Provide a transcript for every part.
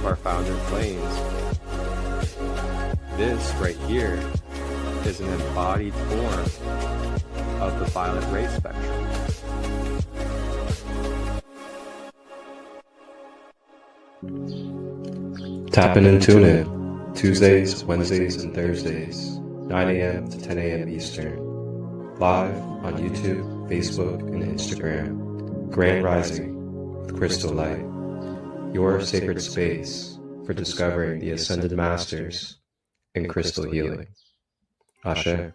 our founder flames. This right here is an embodied form of the violet ray spectrum. Tap in and tune in Tuesdays, Wednesdays, and Thursdays, 9 a.m. to 10 a.m. Eastern, live on YouTube, Facebook, and Instagram. Grand Rising with ChristoLight, your sacred space for discovering the Ascended Masters in crystal healing. Ashe.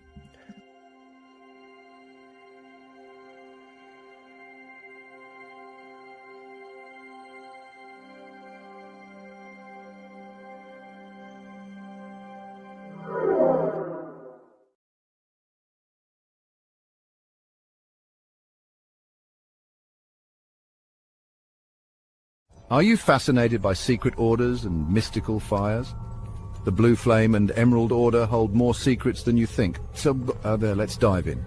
Are you fascinated by secret orders and mystical fires? The Blue Flame and Emerald Order hold more secrets than you think, so let's dive in.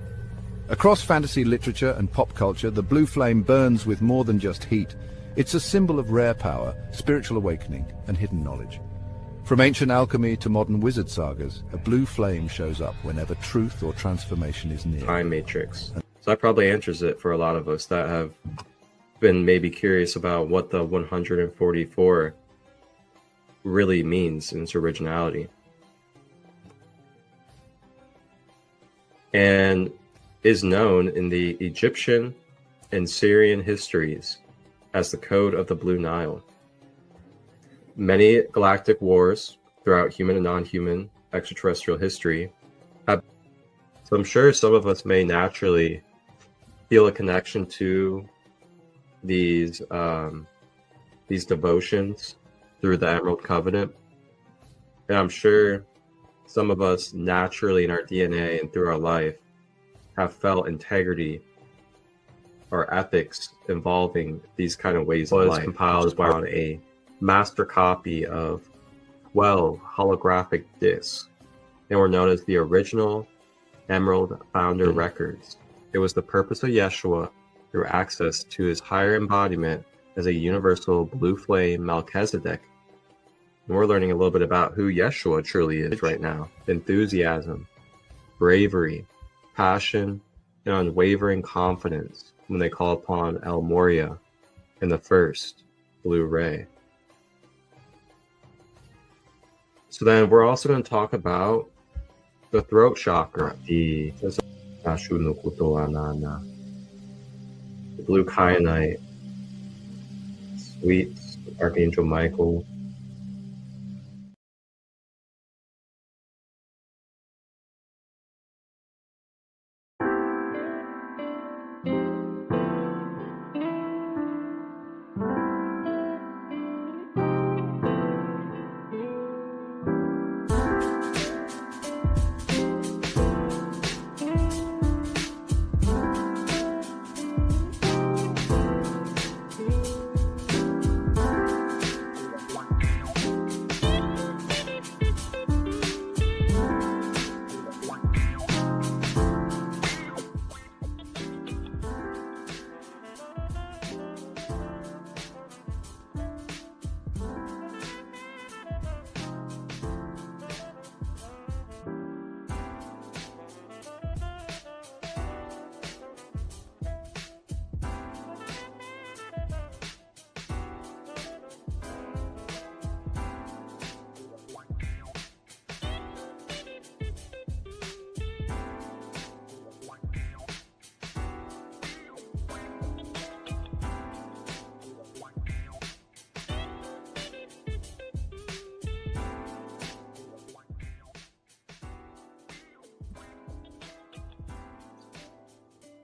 Across fantasy literature and pop culture, the Blue Flame burns with more than just heat. It's a symbol of rare power, spiritual awakening, and hidden knowledge. From ancient alchemy to modern wizard sagas, a blue flame shows up whenever truth or transformation is near. Time matrix. So that probably answers it for a lot of us that have been maybe curious about what the 144 really means in its originality, and is known in the Egyptian and Syrian histories as the Code of the Blue Nile. Many galactic wars throughout human and non-human extraterrestrial history have, so I'm sure some of us may naturally feel a connection to these devotions through the Emerald Covenant. And I'm sure some of us naturally in our DNA and through our life have felt integrity or ethics involving these kind of ways of life. Compiled by a master copy of 12 holographic discs, and were known as the original Emerald Founder Records. It was the purpose of Yeshua, through access to his higher embodiment as a universal blue flame Melchizedek. And we're learning a little bit about who Yeshua truly is right now. Enthusiasm, bravery, passion, and unwavering confidence when they call upon El Moria in the first blue ray. So then we're also going to talk about the throat chakra, the blue kyanite, sweet Archangel Michael.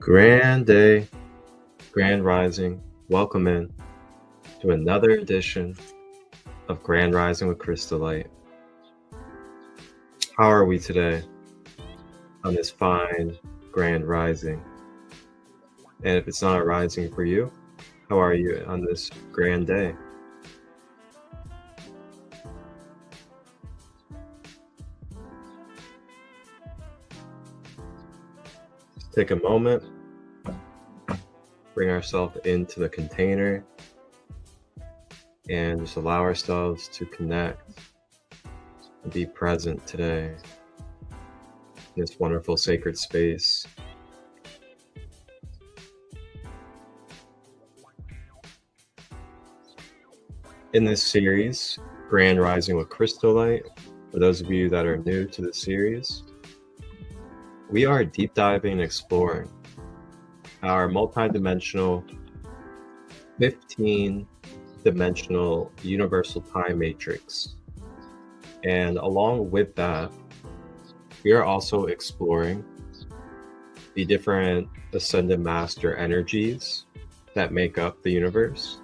Grand day, grand rising. Welcome in to another edition of Grand Rising with ChristoLight. How are we today on this fine grand rising? And if it's not a rising for you, how are you on this grand day? Just take a moment, bring ourselves into the container, and just allow ourselves to connect and be present today in this wonderful sacred space. In this series, Grand Rising with ChristoLight, for those of you that are new to the series, we are deep diving and exploring our multi-dimensional, 15-dimensional universal time matrix. And along with that, we are also exploring the different Ascended Master energies that make up the universe,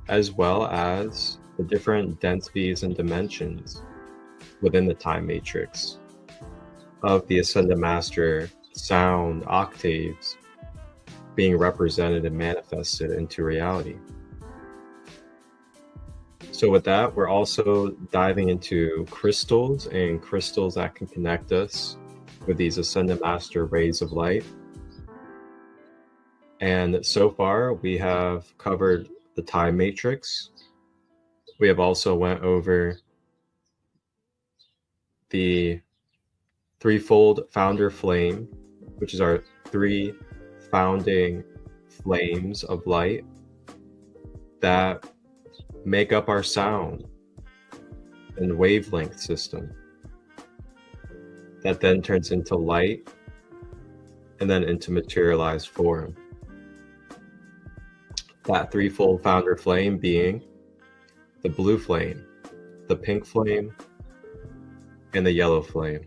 as well as the different densities and dimensions within the time matrix of the Ascended Master sound octaves being represented and manifested into reality. So with that, we're also diving into crystals and crystals that can connect us with these Ascended Master rays of light. And so far, we have covered the time matrix. We have also went over the threefold founder flame, which is our 3 founding flames of light that make up our sound and wavelength system, that then turns into light and then into materialized form. That threefold founder flame being the blue flame, the pink flame, and the yellow flame.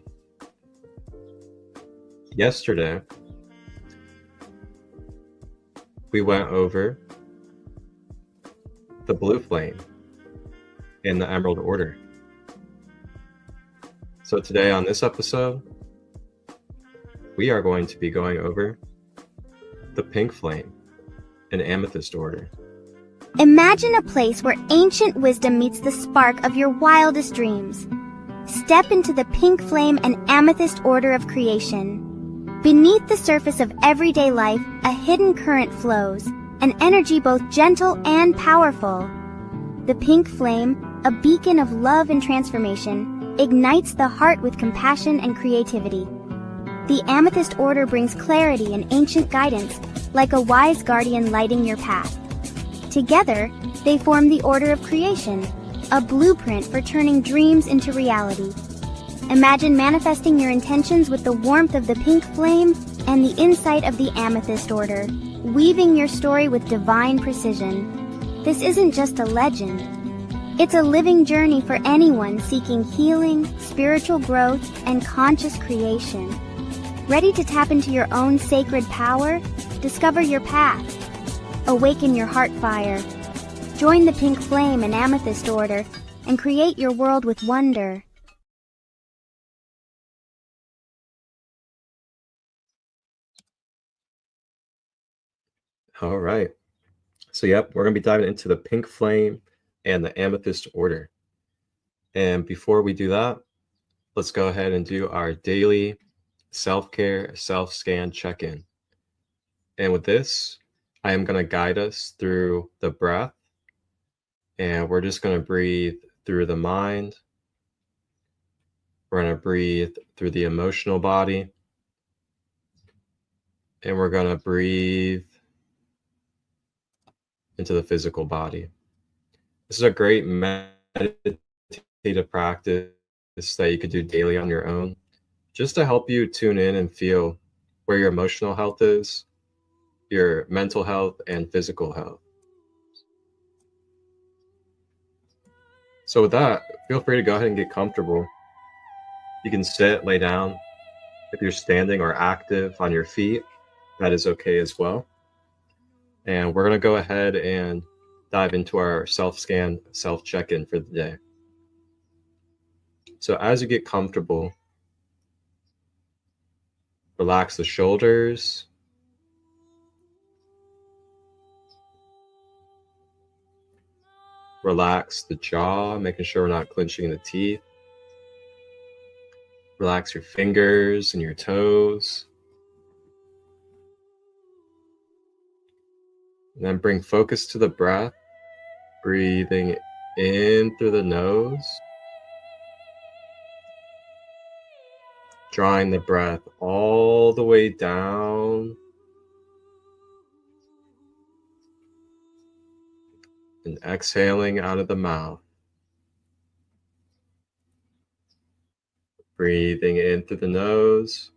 Yesterday, we went over the blue flame in the Emerald Order. So today on this episode, we are going to be going over the pink flame in Amethyst Order. Imagine a place where ancient wisdom meets the spark of your wildest dreams. Step into the pink flame and amethyst order of creation. Beneath the surface of everyday life, a hidden current flows, an energy both gentle and powerful. The pink flame, a beacon of love and transformation, ignites the heart with compassion and creativity. The amethyst order brings clarity and ancient guidance, like a wise guardian lighting your path. Together, they form the order of creation, a blueprint for turning dreams into reality. Imagine manifesting your intentions with the warmth of the pink flame and the insight of the amethyst order, weaving your story with divine precision. This isn't just a legend. It's a living journey for anyone seeking healing, spiritual growth, and conscious creation. Ready to tap into your own sacred power? Discover your path. Awaken your heart fire. Join the pink flame and amethyst order and create your world with wonder. All right. So yep, we're going to be diving into the pink flame and the amethyst order. And before we do that, let's go ahead and do our daily self-care, self-scan check-in. And with this, I am going to guide us through the breath. And we're just going to breathe through the mind. We're going to breathe through the emotional body. And we're going to breathe into the physical body. This is a great meditative practice that you could do daily on your own, just to help you tune in and feel where your emotional health is, your mental health, and physical health. So with that, feel free to go ahead and get comfortable. You can sit, lay down. If you're standing or active on your feet, that is okay as well. And we're going to go ahead and dive into our self-scan, self-check-in for the day. So as you get comfortable, relax the shoulders. Relax the jaw, making sure we're not clenching the teeth. Relax your fingers and your toes. And then bring focus to the breath Breathing in through the nose. Drawing the breath all the way down. And exhaling out of the mouth. Breathing in through the nose.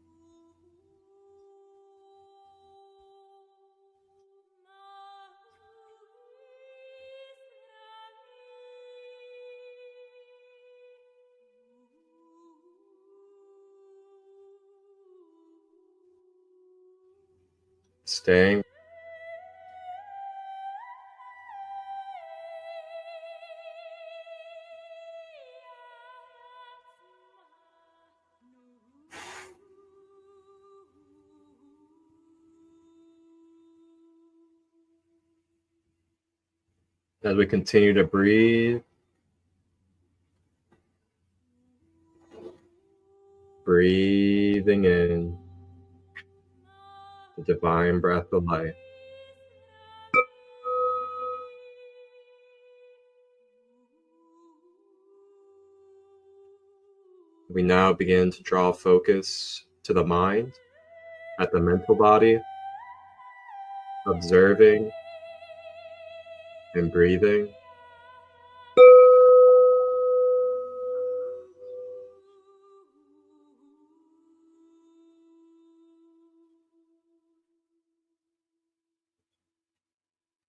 Staying. As we continue to breathe, breathing in the divine breath of life. We now begin to draw focus to the mind, at the mental body, observing and breathing.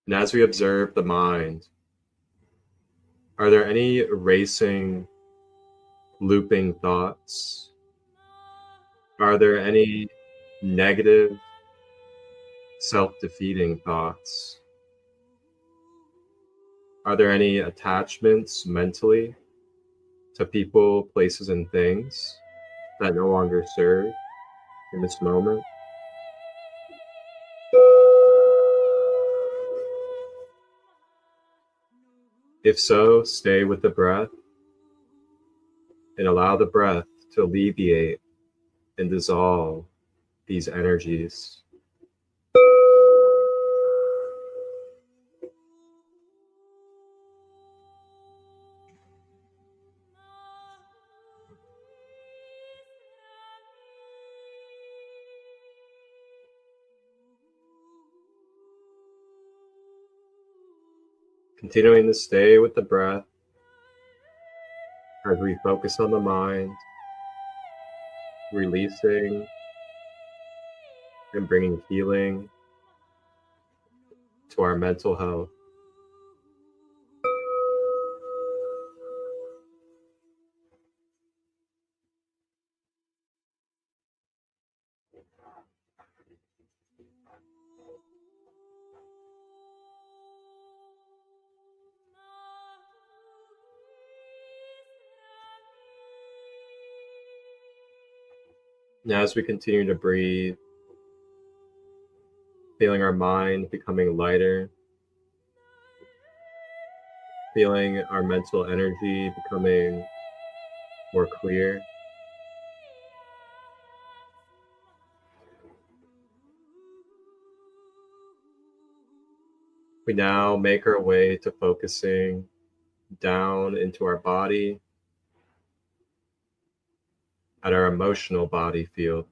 And as we observe the mind, are there any racing, looping thoughts? Are there any negative, self-defeating thoughts? Are there any attachments mentally to people, places, and things that no longer serve in this moment? If so, stay with the breath and allow the breath to alleviate and dissolve these energies. Continuing to stay with the breath as we focus on the mind, releasing and bringing healing to our mental health. Now, as we continue to breathe, feeling our mind becoming lighter, feeling our mental energy becoming more clear. We now make our way to focusing down into our body, at our emotional body field.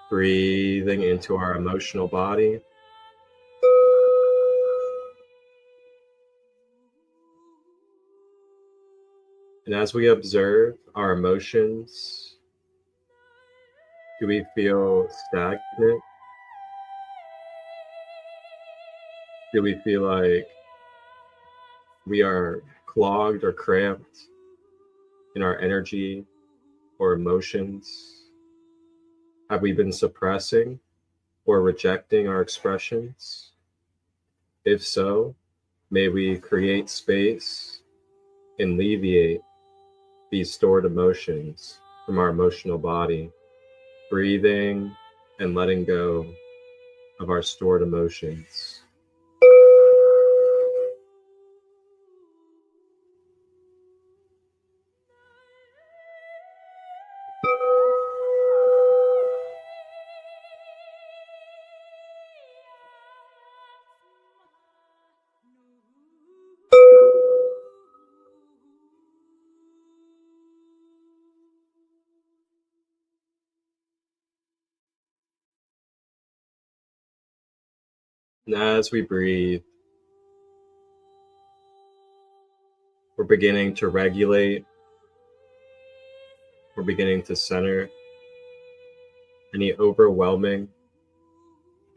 Breathing into our emotional body. And as we observe our emotions, do we feel stagnant? Do we feel like we are clogged or cramped in our energy or emotions? Have we been suppressing or rejecting our expressions? If so, may we create space and alleviate these stored emotions from our emotional body, breathing and letting go of our stored emotions. And as we breathe, we're beginning to regulate, we're beginning to center any overwhelming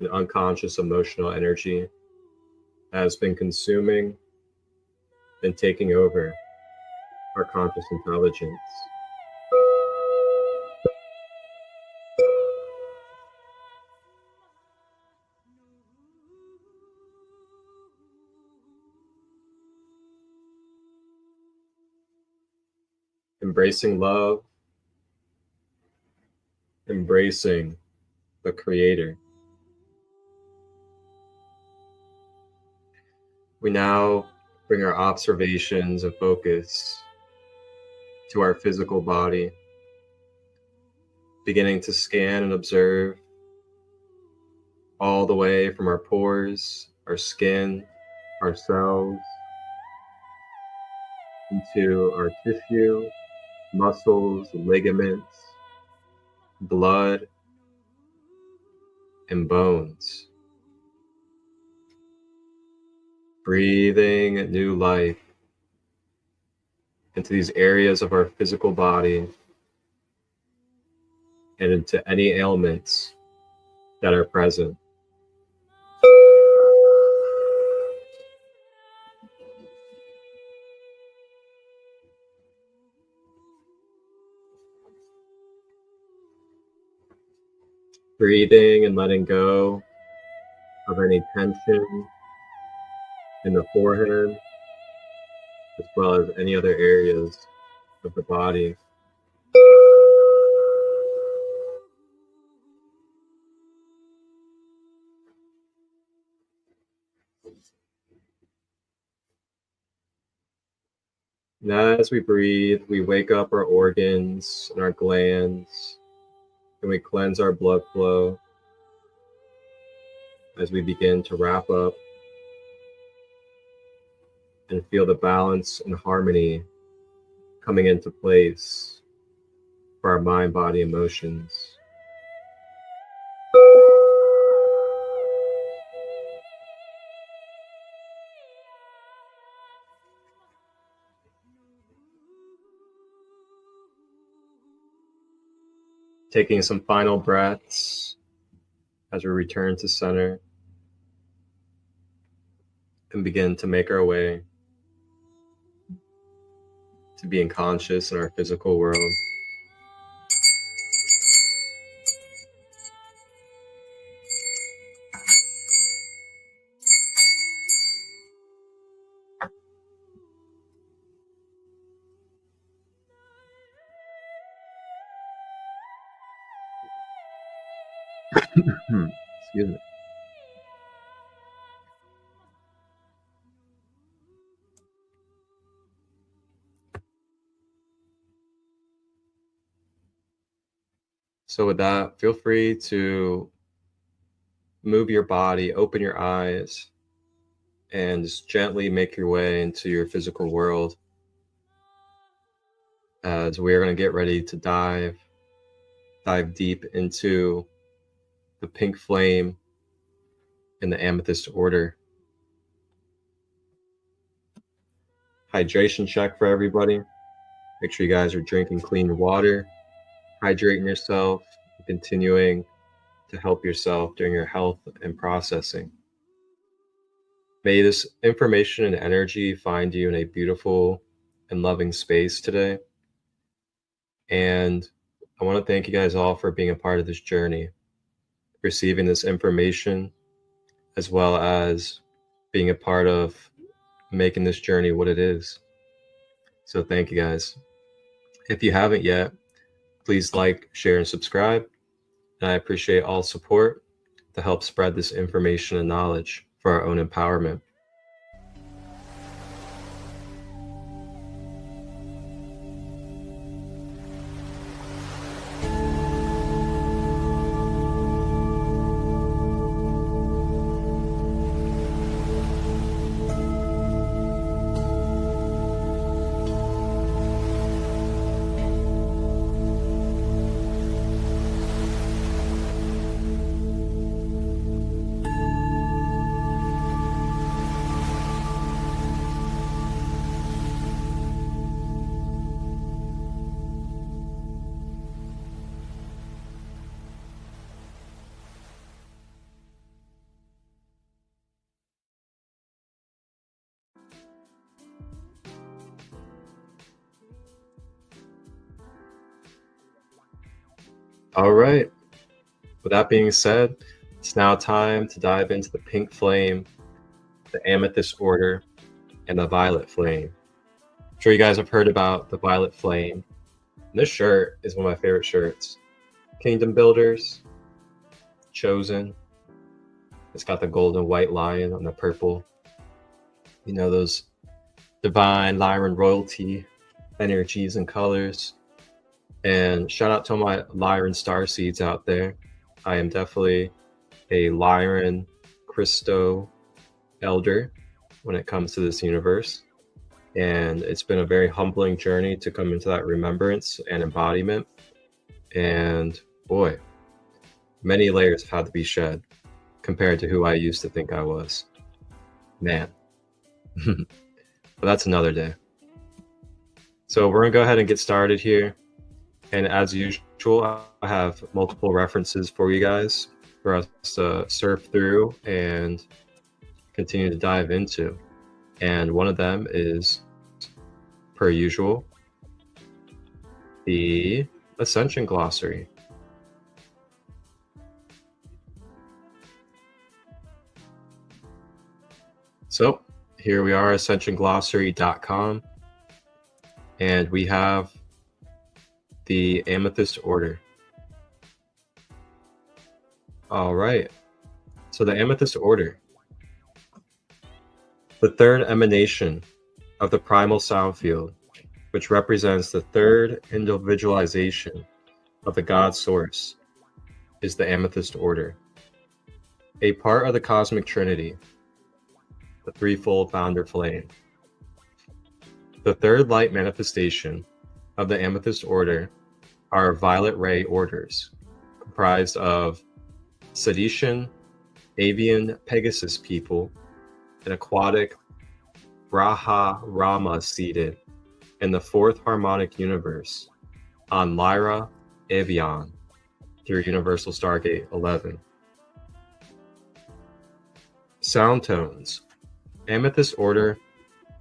and unconscious emotional energy that has been consuming and taking over our conscious intelligence. Embracing love, embracing the Creator. We now bring our observations and focus to our physical body, beginning to scan and observe all the way from our pores, our skin, our cells, into our tissue, muscles, ligaments, blood, and bones. Breathing new life into these areas of our physical body and into any ailments that are present. Breathing and letting go of any tension in the forehead, as well as any other areas of the body. And as we breathe, we wake up our organs and our glands, and we cleanse our blood flow as we begin to wrap up and feel the balance and harmony coming into place for our mind, body, emotions. Taking some final breaths as we return to center and begin to make our way to being conscious in our physical world. Excuse me. So with that, feel free to move your body, open your eyes, and just gently make your way into your physical world as we are going to get ready to dive deep into the pink flame in the Amethyst order. Hydration check for everybody. Make sure you guys are drinking clean water, hydrating yourself, continuing to help yourself during your health and processing. May this information and energy find you in a beautiful and loving space today. And I want to thank you guys all for being a part of this journey, receiving this information, as well as being a part of making this journey what it is. So thank you guys. If you haven't yet, please like, share, and subscribe. And I appreciate all support to help spread this information and knowledge for our own empowerment. All right. With that being said, it's now time to dive into the pink flame, the amethyst order, and the violet flame. I'm sure you guys have heard about the violet flame. And this shirt is one of my favorite shirts. Kingdom Builders, Chosen. It's got the gold and white lion on the purple. You know, those divine Lyran royalty energies and colors. And shout out to all my Lyran starseeds out there. I am definitely a Lyran Christo elder when it comes to this universe. And it's been a very humbling journey to come into that remembrance and embodiment. And boy, many layers have had to be shed compared to who I used to think I was. Man. But that's another day. So we're gonna go ahead and get started here. And as usual, I have multiple references for you guys for us to surf through and continue to dive into. And one of them is, per usual, the Ascension Glossary. So here we are, ascensionglossary.com, and we have the Amethyst order. All right, so the Amethyst order, the third emanation of the primal sound field, which represents the third individualization of the God source, is the Amethyst order, a part of the cosmic trinity, the threefold founder flame. The third light manifestation of the Amethyst order are violet ray orders, comprised of Seditian, avian Pegasus people, an aquatic Braha Rama seated in the fourth harmonic universe on Lyra Avion through Universal Stargate 11. Sound tones. Amethyst order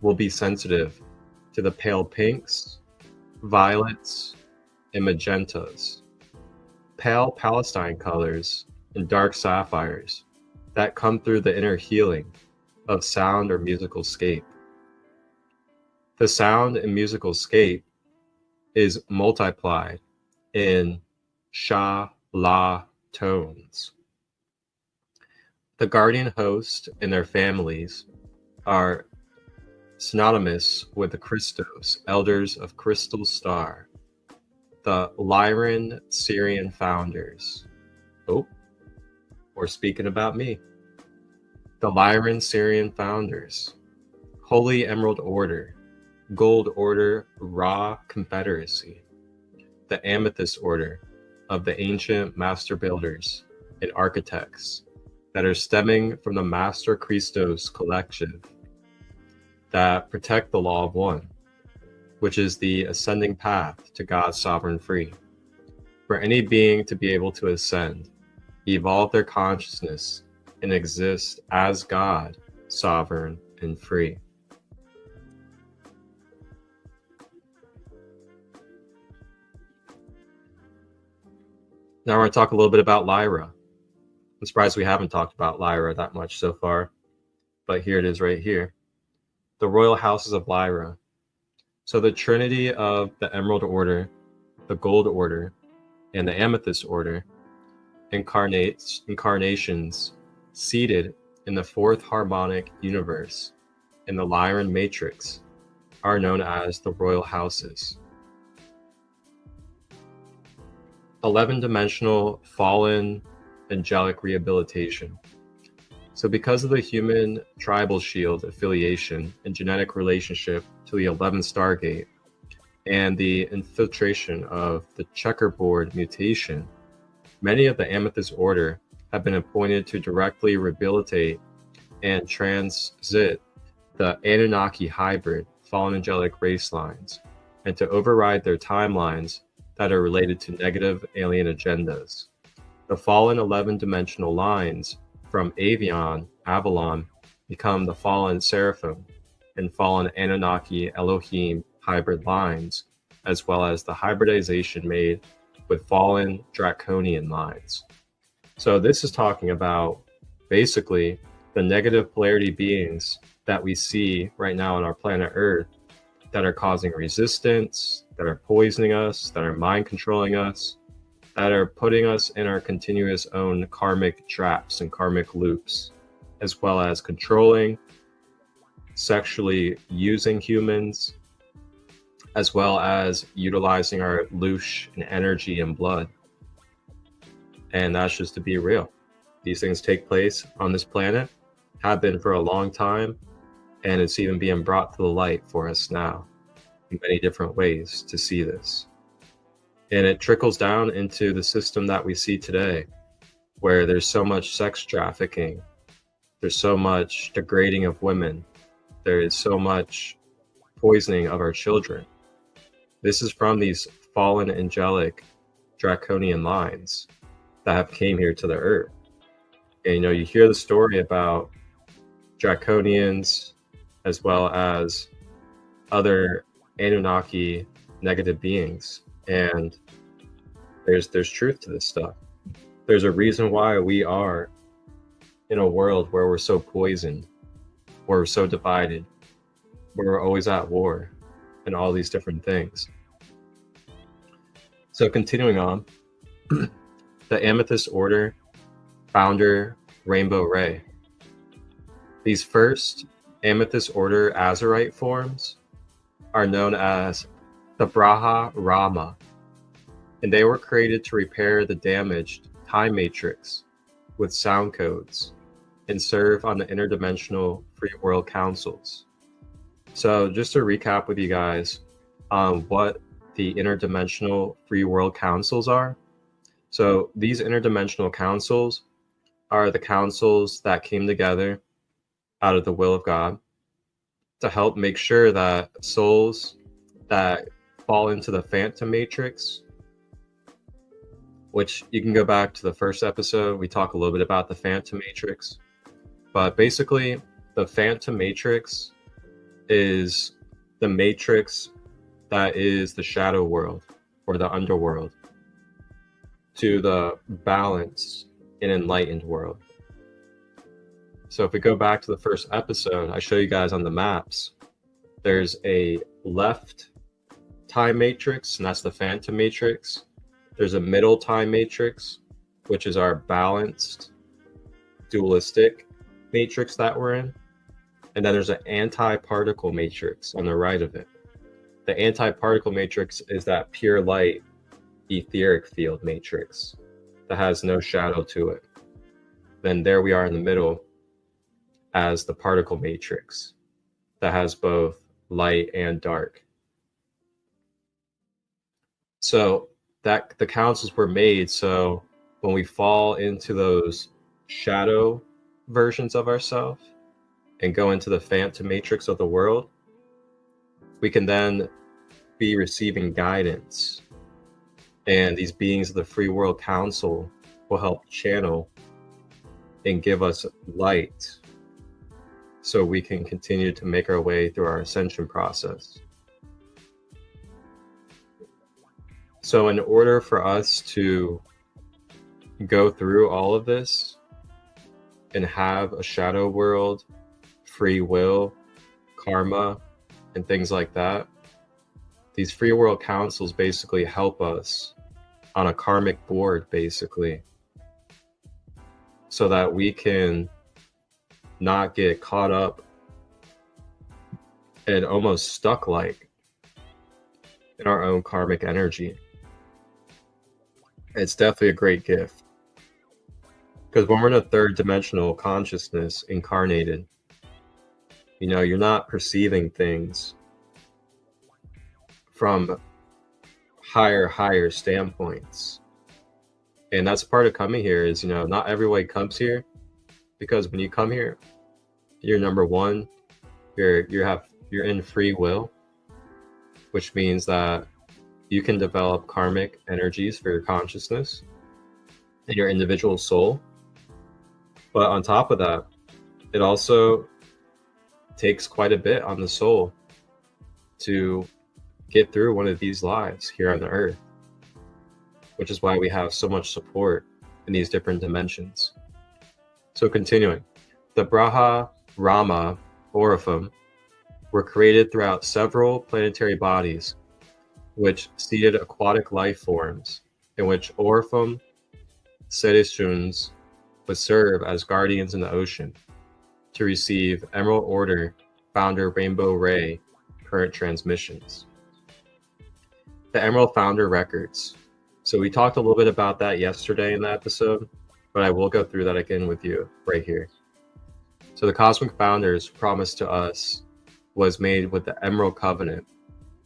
will be sensitive to the pale pinks, violets, and magentas, pale Palestine colors, and dark sapphires that come through the inner healing of sound or musical scape. The sound and musical scape is multiplied in Sha-La tones. The guardian host and their families are synonymous with the Christos, elders of Crystal Star, the Lyran Syrian founders. Oh, or speaking about me. The Lyran Syrian founders, Holy Emerald Order, Gold Order Ra Confederacy, the Amethyst Order of the ancient master builders and architects that are stemming from the Master Christos collective that protect the Law of One, which is the ascending path to God's sovereign free. For any being to be able to ascend, evolve their consciousness, and exist as God, sovereign and free. Now we're going to talk a little bit about Lyra. I'm surprised we haven't talked about Lyra that much so far, but here it is right here. The Royal Houses of Lyra. So the trinity of the Emerald Order, the Gold Order, and the Amethyst Order incarnations seated in the fourth harmonic universe in the Lyran matrix are known as the Royal Houses. 11-dimensional fallen angelic rehabilitation. So because of the human tribal shield affiliation and genetic relationship to the 11th Stargate and the infiltration of the checkerboard mutation, many of the Amethyst Order have been appointed to directly rehabilitate and transit the Anunnaki hybrid fallen angelic race lines and to override their timelines that are related to negative alien agendas. The fallen 11-dimensional lines from Avalon become the fallen Seraphim and fallen Anunnaki Elohim hybrid lines, as well as the hybridization made with fallen draconian lines. So this is talking about basically the negative polarity beings that we see right now on our planet Earth that are causing resistance, that are poisoning us, that are mind controlling us, that are putting us in our continuous own karmic traps and karmic loops, as well as controlling, sexually using humans, as well as utilizing our loosh and energy and blood. And that's just to be real. These things take place on this planet, have been for a long time, and it's even being brought to the light for us now in many different ways to see this. And it trickles down into the system that we see today, where there's so much sex trafficking, there's so much degrading of women, there is so much poisoning of our children. This is from these fallen angelic draconian lines that have came here to the earth. And you hear the story about draconians as well as other Anunnaki negative beings, and there's truth to this stuff. There's a reason why we are in a world where we're so poisoned, where we're so divided, where we're always at war, and all these different things. So continuing on, the Amethyst Order, founder Rainbow Ray. These first Amethyst Order Azurite forms are known as the Braha Rama, and they were created to repair the damaged time matrix with sound codes and serve on the interdimensional free world councils. So just to recap with you guys on what the interdimensional free world councils are. So these interdimensional councils are the councils that came together out of the will of God to help make sure that souls that fall into the phantom matrix, which you can go back to the first episode, we talk a little bit about the phantom matrix, but basically the phantom matrix is the matrix that is the shadow world or the underworld to the balanced and enlightened world. So if we go back to the first episode, I show you guys on the maps, there's a left time matrix, and that's the phantom matrix. There's a middle time matrix, which is our balanced dualistic matrix that we're in. And then there's an anti-particle matrix on the right of it. The anti-particle matrix is that pure light etheric field matrix that has no shadow to it. Then there we are in the middle as the particle matrix that has both light and dark. So that the councils were made so when we fall into those shadow versions of ourselves and go into the phantom matrix of the world, we can then be receiving guidance, and these beings of the free world council will help channel and give us light so we can continue to make our way through our ascension process. So in order for us to go through all of this and have a shadow world, free will, karma, and things like that, these free world councils basically help us on a karmic board, basically, so that we can not get caught up and almost stuck like in our own karmic energy. It's definitely a great gift, because when we're in a third dimensional consciousness incarnated, you're not perceiving things from higher standpoints. And that's part of coming here is, not everybody comes here, because when you come here, you're number one, you're in free will, which means that you can develop karmic energies for your consciousness and your individual soul. But on top of that, it also takes quite a bit on the soul to get through one of these lives here on the earth. which is why we have so much support in these different dimensions. So continuing, the Braha, Rama, Orifim were created throughout several planetary bodies, which seeded aquatic life forms, in which Orifim Sedishuns would serve as guardians in the ocean to receive Emerald Order Founder Rainbow Ray current transmissions. The Emerald Founder Records. So we talked a little bit about that yesterday in the episode, but I will go through that again with you right here. So the Cosmic Founders promise to us was made with the Emerald Covenant,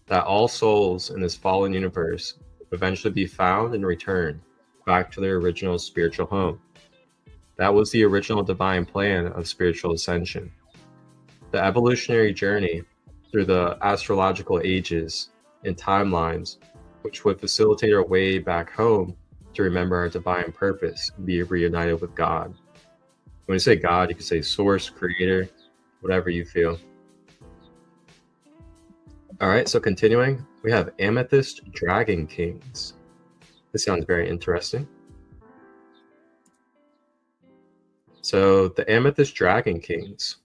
that all souls in this fallen universe will eventually be found and returned back to their original spiritual home. That was the original divine plan of spiritual ascension. The evolutionary journey through the astrological ages and timelines, which would facilitate our way back home to remember our divine purpose and be reunited with God. When you say God, you can say source, creator, whatever you feel. All right, so continuing, we have Amethyst Dragon Kings. This sounds very interesting. So the Amethyst Dragon Kings.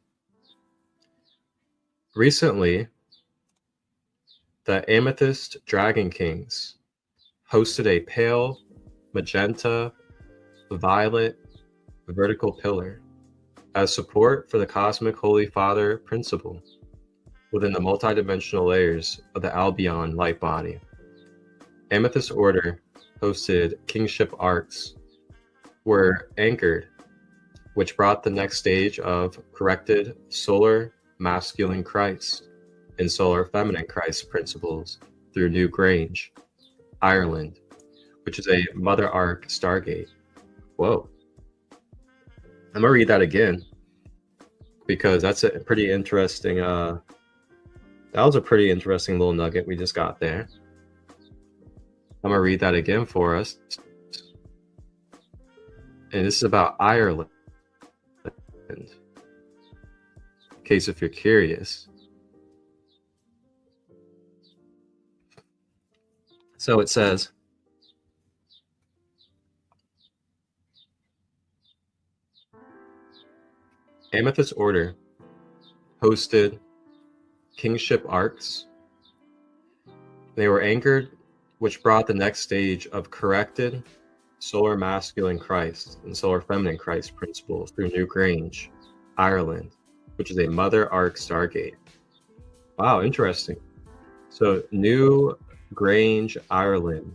Recently, the Amethyst Dragon Kings hosted a pale, magenta, violet, vertical pillar as support for the Cosmic Holy Father principle within the multidimensional layers of the Albion light body. Amethyst Order hosted kingship arcs were anchored, which brought the next stage of corrected solar masculine Christ and solar feminine Christ principles through New Grange, Ireland, which is a Mother Arc Stargate. Whoa. I'm gonna read that again because that's a pretty interesting that was a pretty interesting little nugget we just got there. I'm gonna read that again for us. And this is about Ireland, in case if you're curious. So it says, Amethyst Order hosted kingship arcs. They were anchored, which brought the next stage of corrected solar masculine Christ and solar feminine Christ principles through New Grange, Ireland, which is a Mother Arc Stargate. Wow, interesting. So New Grange, Ireland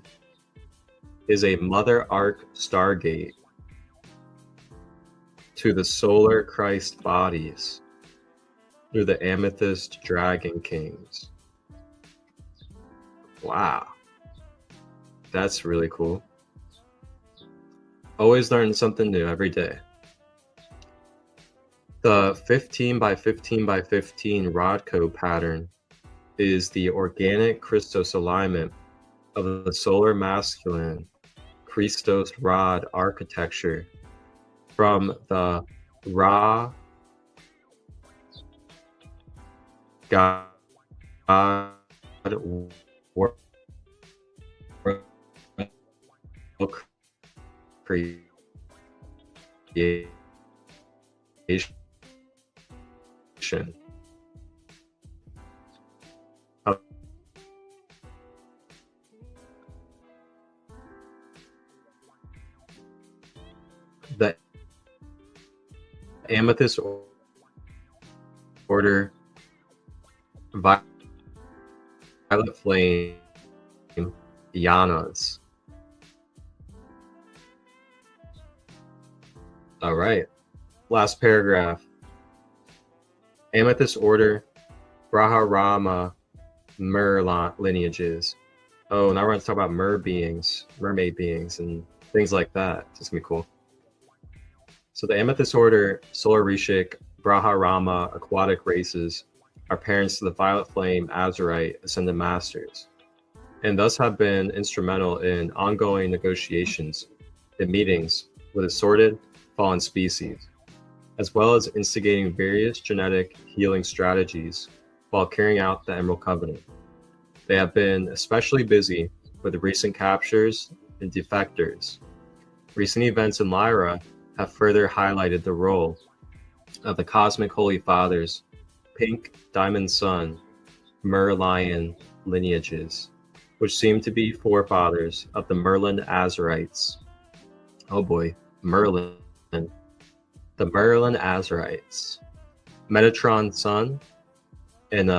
is a Mother Arc Stargate to the solar Christ bodies through the Amethyst Dragon Kings. Wow. That's really cool. Always learn something new every day. The 15 by 15 by 15 rod code pattern is the organic Christos alignment of the solar masculine Christos rod architecture from the Ra God creation of the Amethyst Order Violet Flame Yanas. All right, last paragraph. Amethyst Order Braha Rama Mer lineages. Oh, now we're going to talk about mermaid beings, and things like that. It's going to be cool. So the Amethyst Order, Solar Rishik, Braha Rama, aquatic races are parents to the Violet Flame Azurite Ascended Masters, and thus have been instrumental in ongoing negotiations and meetings with assorted fallen species, as well as instigating various genetic healing strategies while carrying out the Emerald Covenant. They have been especially busy with the recent captures and defectors. Recent events in Lyra have further highlighted the role of the Cosmic Holy Fathers, Pink Diamond Sun, Lion lineages, which seem to be forefathers of the Merlin Azurites. Oh boy, Merlin. The Merlin Azurites. Metatron Sun and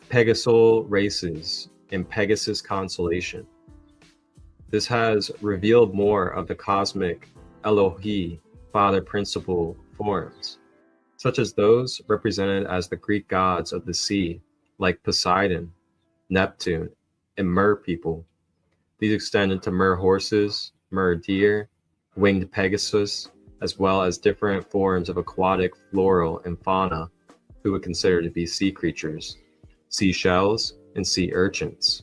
Pegasol races in Pegasus constellation. This has revealed more of the cosmic Elohi, Father Principle forms, such as those represented as the Greek gods of the sea, like Poseidon, Neptune, and Mer people. These extend into Mer horses, Mer deer, winged Pegasus, as well as different forms of aquatic floral and fauna who would consider to be sea creatures, seashells, and sea urchins.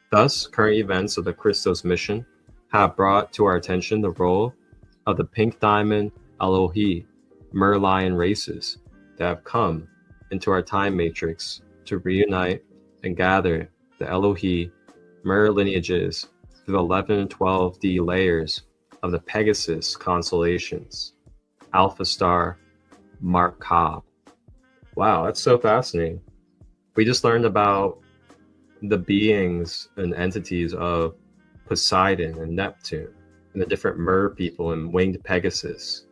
Thus, current events of the Christos mission have brought to our attention the role of the Pink Diamond Elohi, Lion races that have come into our time matrix to reunite and gather the Elohi, lineages through the 11 and 12D layers of the Pegasus constellations. Alpha Star, Mark Cobb. Wow, that's so fascinating. We just learned about the beings and entities of Poseidon and Neptune and the different Mer people and winged Pegasus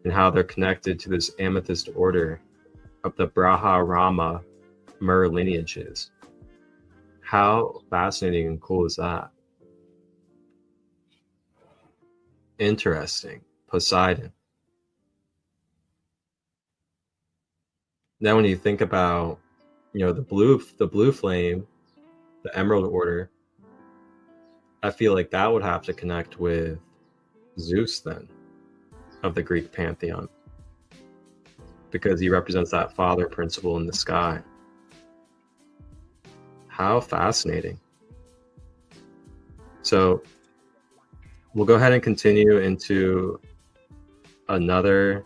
and how they're connected to this Amethyst order of the Braha Rama Mer lineages. How fascinating and cool is that? Interesting. Poseidon. Now when you think about, the blue flame, the Emerald Order, I feel like that would have to connect with Zeus then, of the Greek pantheon, because he represents that father principle in the sky. How fascinating. So we'll go ahead and continue into another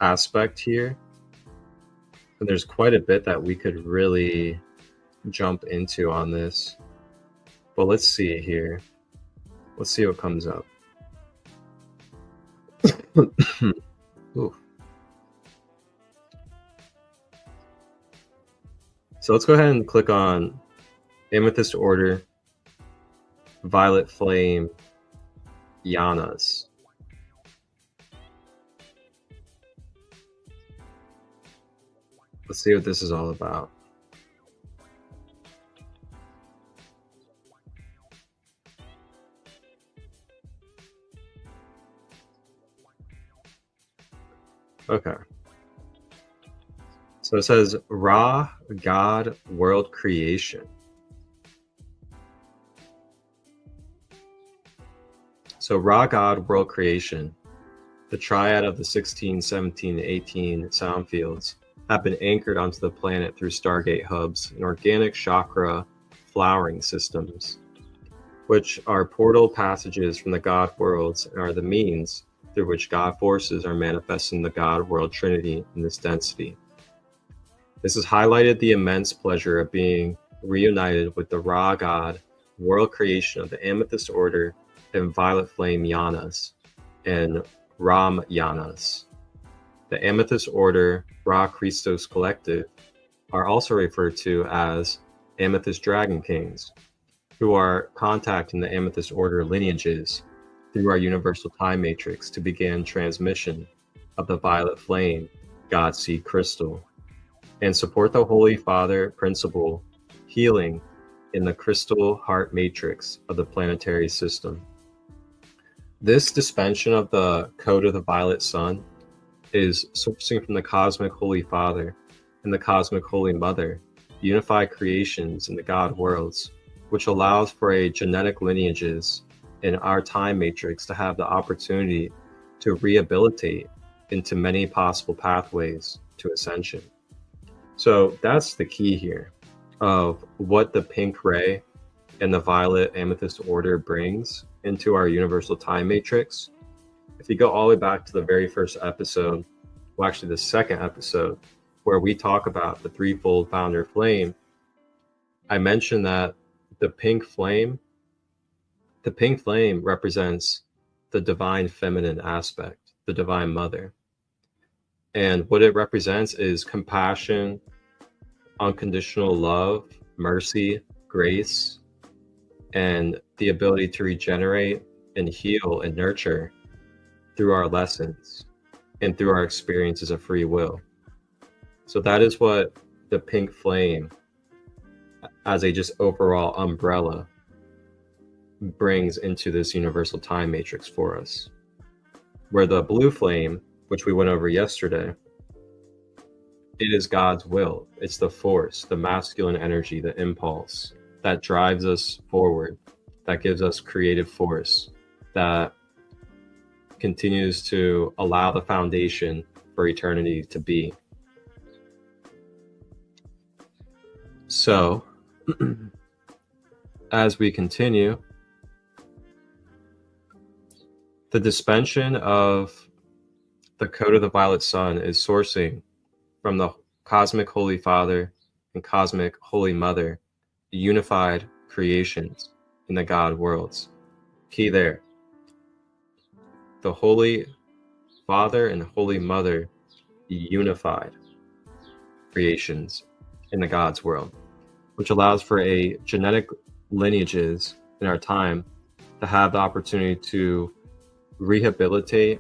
aspect here. And there's quite a bit that we could really jump into on this. But let's see here. Let's see what comes up. Ooh. So let's go ahead and click on Amethyst Order, Violet Flame, Yanas. Let's see what this is all about. Okay. So it says Ra, God, World Creation. So Ra, God, World Creation, the triad of the 16, 17, and 18 sound fields, have been anchored onto the planet through Stargate hubs and organic chakra flowering systems, which are portal passages from the God worlds and are the means through which God forces are manifesting the God world trinity in this density. This has highlighted the immense pleasure of being reunited with the Ra God world creation of the Amethyst Order and Violet Flame Yanas and Ram Yanas. The Amethyst Order Ra Christos Collective are also referred to as Amethyst Dragon Kings, who are contacting the Amethyst Order lineages through our universal time matrix to begin transmission of the Violet Flame God Seed Crystal and support the Holy Father principle healing in the crystal heart matrix of the planetary system. This dispensation of the code of the Violet Sun is sourcing from the Cosmic Holy Father and the Cosmic Holy Mother, unified creations in the God worlds, which allows for a genetic lineages in our time matrix to have the opportunity to rehabilitate into many possible pathways to ascension. So that's the key here of what the pink ray and the violet amethyst order brings into our universal time matrix. If you go all the way back to the very first episode, well, actually the second episode, where we talk about the threefold founder flame, I mentioned that the pink flame The pink flame represents the divine feminine aspect, the divine mother. And what it represents is compassion, unconditional love, mercy, grace, and the ability to regenerate and heal and nurture through our lessons and through our experiences of free will. So that is what the pink flame, as a just overall umbrella, brings into this universal time matrix for us. Where the blue flame, which we went over yesterday, it is God's will. It's the force, the masculine energy, the impulse that drives us forward, that gives us creative force, that continues to allow the foundation for eternity to be. So, as we continue, the dispensation of the code of the violet sun is sourcing from the cosmic Holy Father and cosmic Holy Mother, unified creations in the God worlds. Key there. The Holy Father and Holy Mother, unified creations in the God's world, which allows for a genetic lineages in our time to have the opportunity to rehabilitate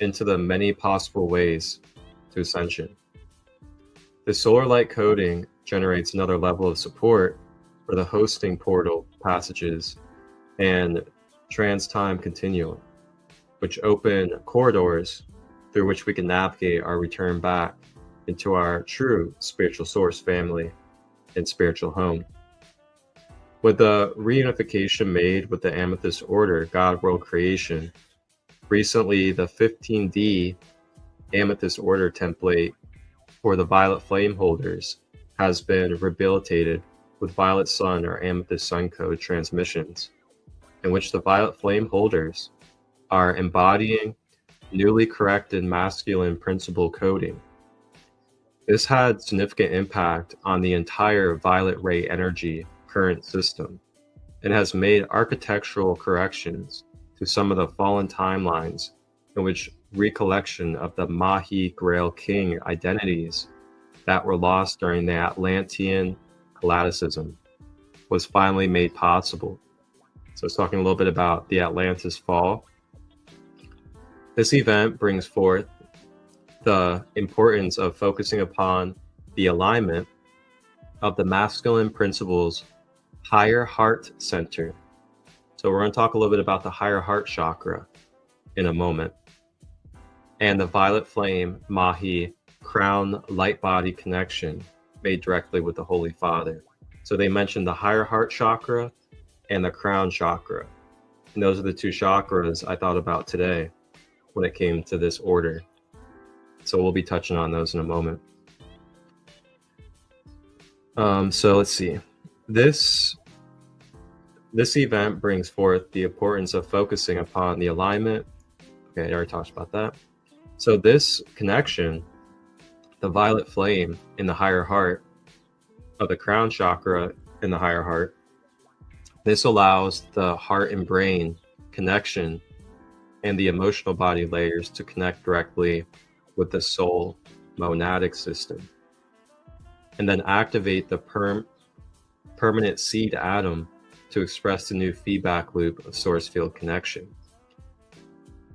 into the many possible ways to ascension. The solar light coding generates another level of support for the hosting portal passages and trans-time continuum, which open corridors through which we can navigate our return back into our true spiritual source family and spiritual home. With the reunification made with the Amethyst Order, God World Creation, recently the 15D Amethyst Order template for the Violet Flame holders has been rehabilitated with Violet Sun or Amethyst Sun Code transmissions, in which the Violet Flame holders are embodying newly corrected masculine principle coding. This had significant impact on the entire violet ray energy current system and has made architectural corrections to some of the fallen timelines in which recollection of the Mahi Grail King identities that were lost during the Atlantean Colaticism was finally made possible. So it's talking a little bit about the Atlantis fall. This event brings forth the importance of focusing upon the alignment of the masculine principles higher heart center. So we're going to talk a little bit about the higher heart chakra in a moment, and the violet flame Mahi crown light body connection made directly with the Holy Father. So they mentioned the higher heart chakra and the crown chakra, and those are the two chakras I thought about today when it came to this order. So we'll be touching on those in a moment. So let's see. This event brings forth the importance of focusing upon the alignment. Okay, I already talked about that. So this connection, the violet flame in the higher heart of the crown chakra in the higher heart, this allows the heart and brain connection and the emotional body layers to connect directly with the soul monadic system, and then activate the permanent seed atom to express the new feedback loop of source field connection.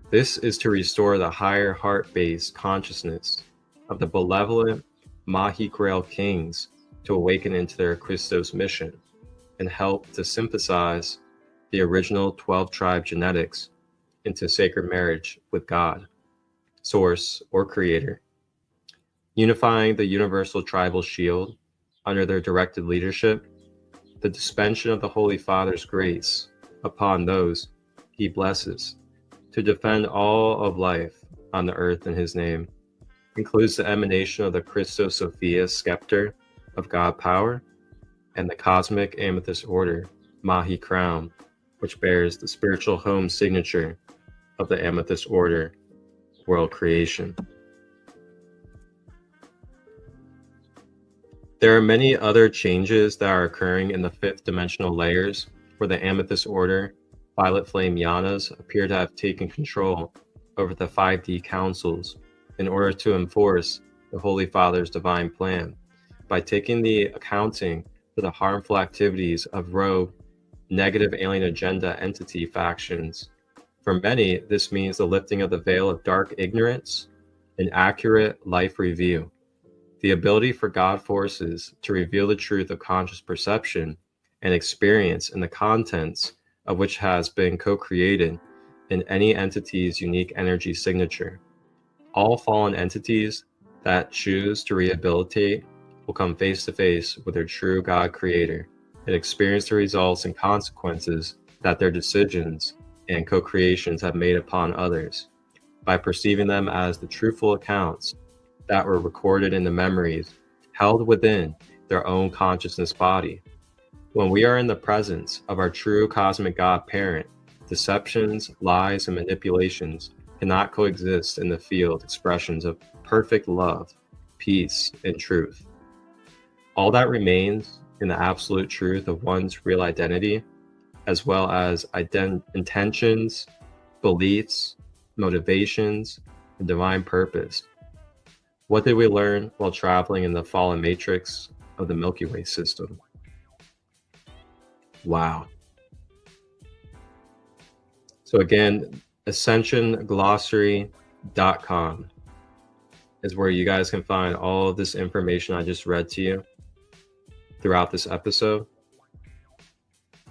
This is to restore the higher heart-based consciousness of the benevolent Mahi Grail Kings to awaken into their Christo's mission and help to synthesize the original 12 tribe genetics into sacred marriage with God, Source, or Creator, unifying the universal tribal shield under their directed leadership, the dispensation of the Holy Father's grace upon those he blesses to defend all of life on the earth in his name, includes the emanation of the Christo Sophia scepter of God power and the cosmic Amethyst Order Mahi crown, which bears the spiritual home signature of the Amethyst Order world creation. There are many other changes that are occurring in the fifth dimensional layers for the Amethyst Order violet flame yanas appear to have taken control over the 5D councils in order to enforce the Holy Father's divine plan by taking the accounting for the harmful activities of rogue, negative alien agenda entity factions. For many, this means the lifting of the veil of dark ignorance, an accurate life review, the ability for God forces to reveal the truth of conscious perception and experience in the contents of which has been co-created in any entity's unique energy signature. All fallen entities that choose to rehabilitate will come face to face with their true God creator and experience the results and consequences that their decisions and co-creations have made upon others by perceiving them as the truthful accounts that were recorded in the memories held within their own consciousness body. When we are in the presence of our true cosmic God parent, deceptions, lies, and manipulations cannot coexist in the field expressions of perfect love, peace, and truth. All that remains in the absolute truth of one's real identity, as well as intentions, beliefs, motivations, and divine purpose. What did we learn while traveling in the fallen matrix of the Milky Way system? Wow. So again, ascensionglossary.com is where you guys can find all of this information I just read to you throughout this episode.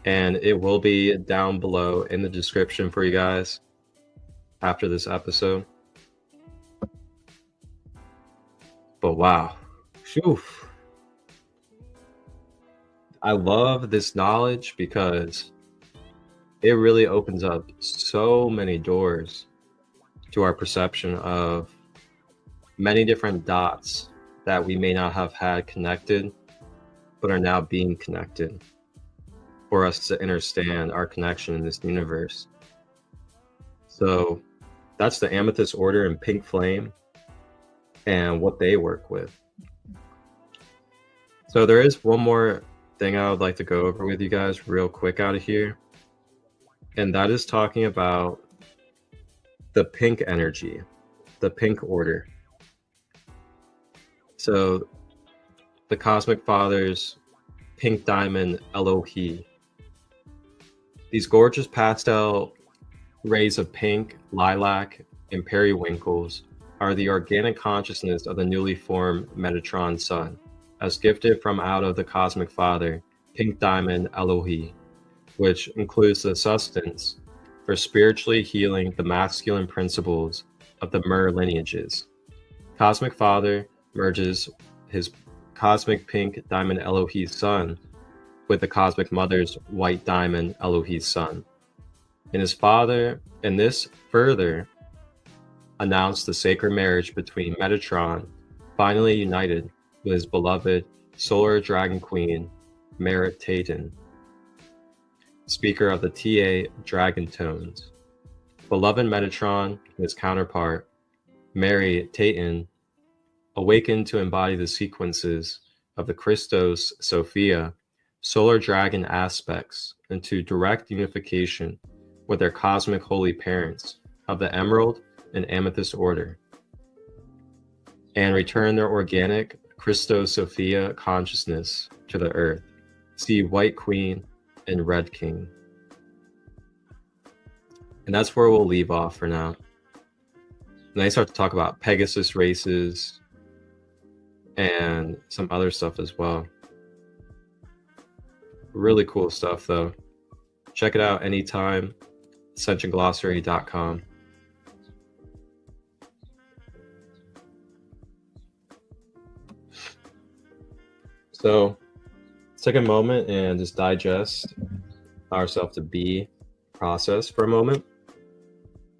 And it will be down below in the description for you guys after this episode. But wow. Phew. I love this knowledge because it really opens up so many doors to our perception of many different dots that we may not have had connected, but are now being connected for us to understand our connection in this universe. So that's the Amethyst Order and Pink Flame and what they work with. So there is one more thing I would like to go over with you guys real quick out of here. And that is talking about the pink energy, the pink order. So the Cosmic Father's pink diamond Elohi. These gorgeous pastel rays of pink, lilac, and periwinkles are the organic consciousness of the newly formed Metatron Sun, as gifted from out of the Cosmic Father, pink diamond Elohi, which includes the substance for spiritually healing the masculine principles of the Mer lineages. Cosmic Father merges his cosmic pink diamond Elohi's Sun with the Cosmic Mother's white diamond Elohi's Sun. And this further announced the sacred marriage between Metatron, finally united with his beloved solar dragon queen, Merit Taten, speaker of the TA Dragon Tones. Beloved Metatron and his counterpart, Mary Taten, awakened to embody the sequences of the Christos Sophia solar dragon aspects into direct unification with their cosmic holy parents of the Emerald and Amethyst Order, and return their organic Christo Sophia consciousness to the earth. See White Queen and Red King. And that's where we'll leave off for now. And I start to talk about Pegasus races and some other stuff as well. Really cool stuff though. Check it out anytime. ascensionglossary.com. So let's take a moment and just digest ourselves to be process for a moment,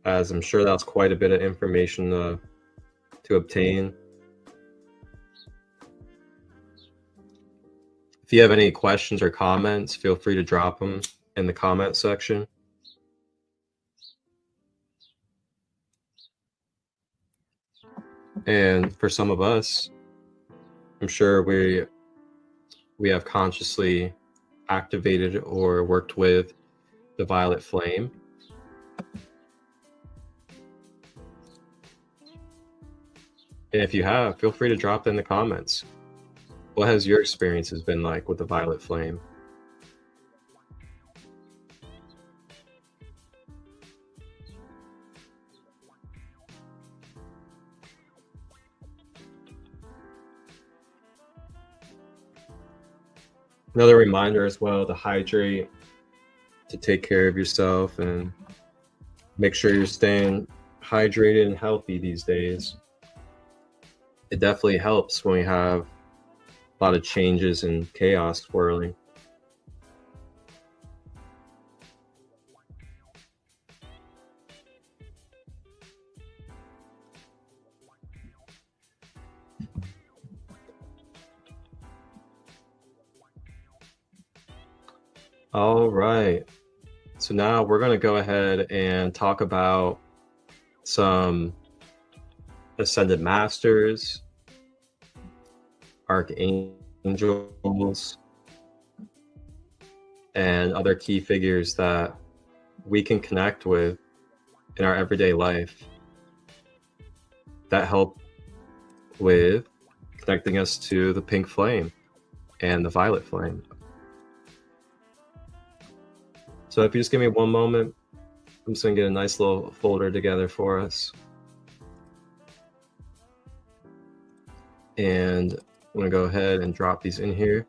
as I'm sure that's quite a bit of information to obtain. If you have any questions or comments, feel free to drop them in the comment section. And for some of us, I'm sure we have consciously activated or worked with the violet flame. And if you have, feel free to drop it in the comments. What has your experiences been like with the violet flame? Another reminder as well to hydrate, to take care of yourself, and make sure you're staying hydrated and healthy these days. It definitely helps when we have a lot of changes and chaos swirling. All right. So now we're going to go ahead and talk about some ascended masters, archangels, and other key figures that we can connect with in our everyday life that help with connecting us to the pink flame and the violet flame. So if you just give me one moment, I'm just going to get a nice little folder together for us. And I'm going to go ahead and drop these in here.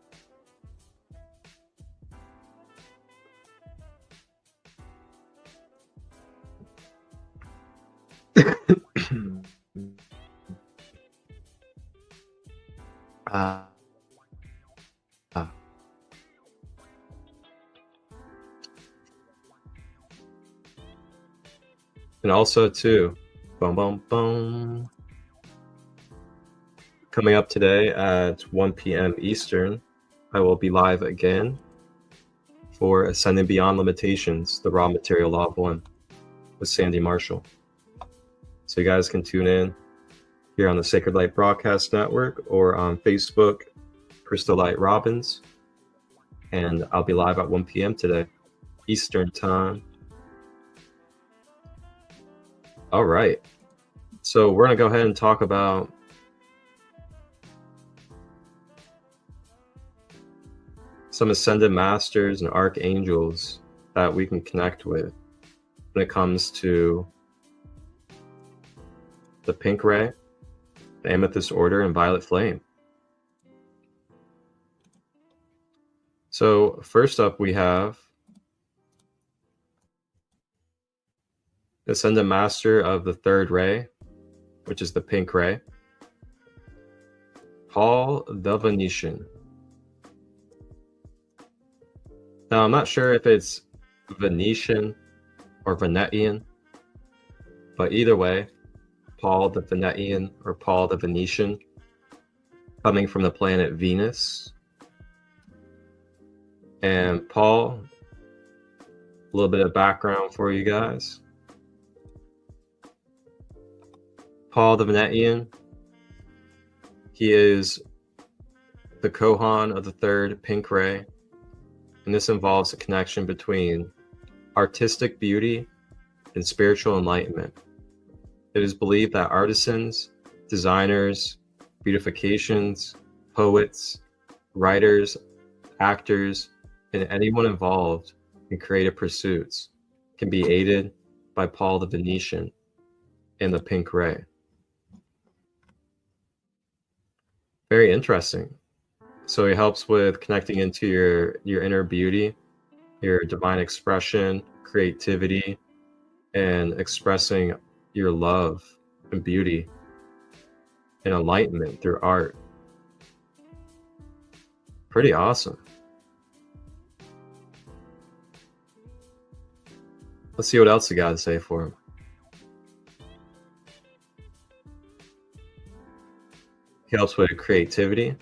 And also too, boom, boom, boom. Coming up today at 1 p.m. Eastern, I will be live again for Ascending Beyond Limitations, the Raw Material Law of One with Sandy Marshall. So you guys can tune in here on the Sacred Light Broadcast Network or on Facebook, ChristoLight Robbins. And I'll be live at 1 p.m. today, Eastern Time. All right. So we're going to go ahead and talk about some ascended masters and archangels that we can connect with when it comes to the pink ray, the amethyst order, and violet flame. So first up, we have the ascended master of the third ray, which is the pink ray, Paul the Venetian. Now, I'm not sure if it's Venetian or Venetian, but either way, Paul the Venetian or Paul the Venetian, coming from the planet Venus. And Paul, a little bit of background for you guys. Paul the Venetian, he is the Kohan of the third pink ray, and this involves a connection between artistic beauty and spiritual enlightenment. It is believed that artisans, designers, beautifications, poets, writers, actors, and anyone involved in creative pursuits can be aided by Paul the Venetian and the pink ray. Very interesting. So he helps with connecting into your inner beauty, your divine expression, creativity, and expressing your love and beauty and enlightenment through art. Pretty awesome. Let's see what else you got to say for him. He helps with creativity.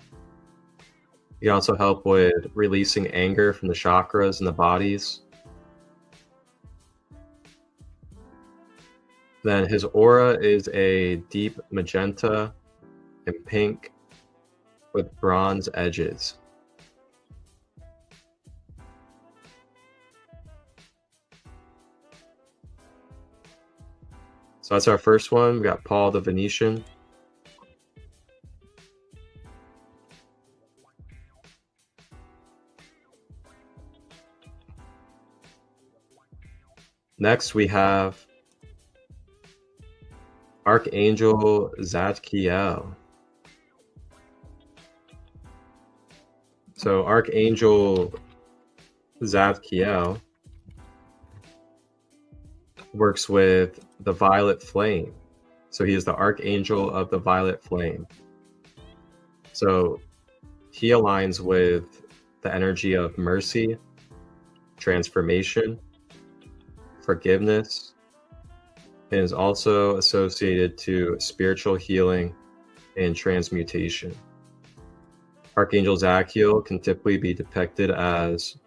He also helps with releasing anger from the chakras and the bodies. Then his aura is a deep magenta and pink with bronze edges. So that's our first one. We got Paul the Venetian. Next, we have Archangel Zadkiel. So Archangel Zadkiel works with the violet flame. So he is the Archangel of the violet flame. So he aligns with the energy of mercy, transformation, forgiveness, and is also associated to spiritual healing and transmutation. Archangel Zadkiel can typically be depicted as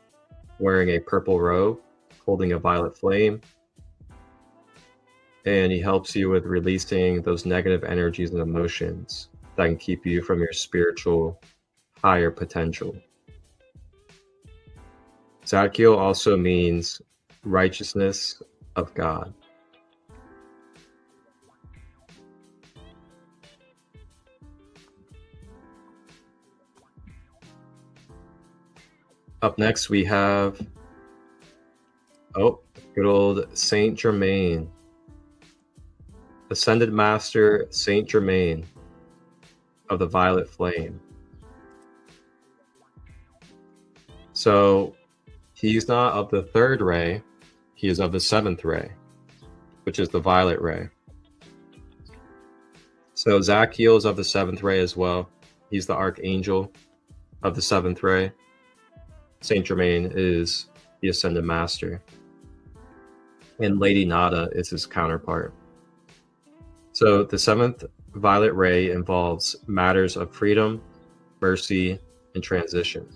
wearing a purple robe, holding a violet flame, and he helps you with releasing those negative energies and emotions that can keep you from your spiritual higher potential. Zadkiel also means righteousness of God. Up next, we have, good old Saint Germain. Ascended Master Saint Germain of the Violet Flame. So he's not of the third ray, he is of the seventh ray, which is the violet ray. So Zadkiel is of the seventh ray as well. He's the Archangel of the seventh ray. Saint Germain is the Ascended Master. And Lady Nada is his counterpart. So the seventh violet ray involves matters of freedom, mercy, and transition.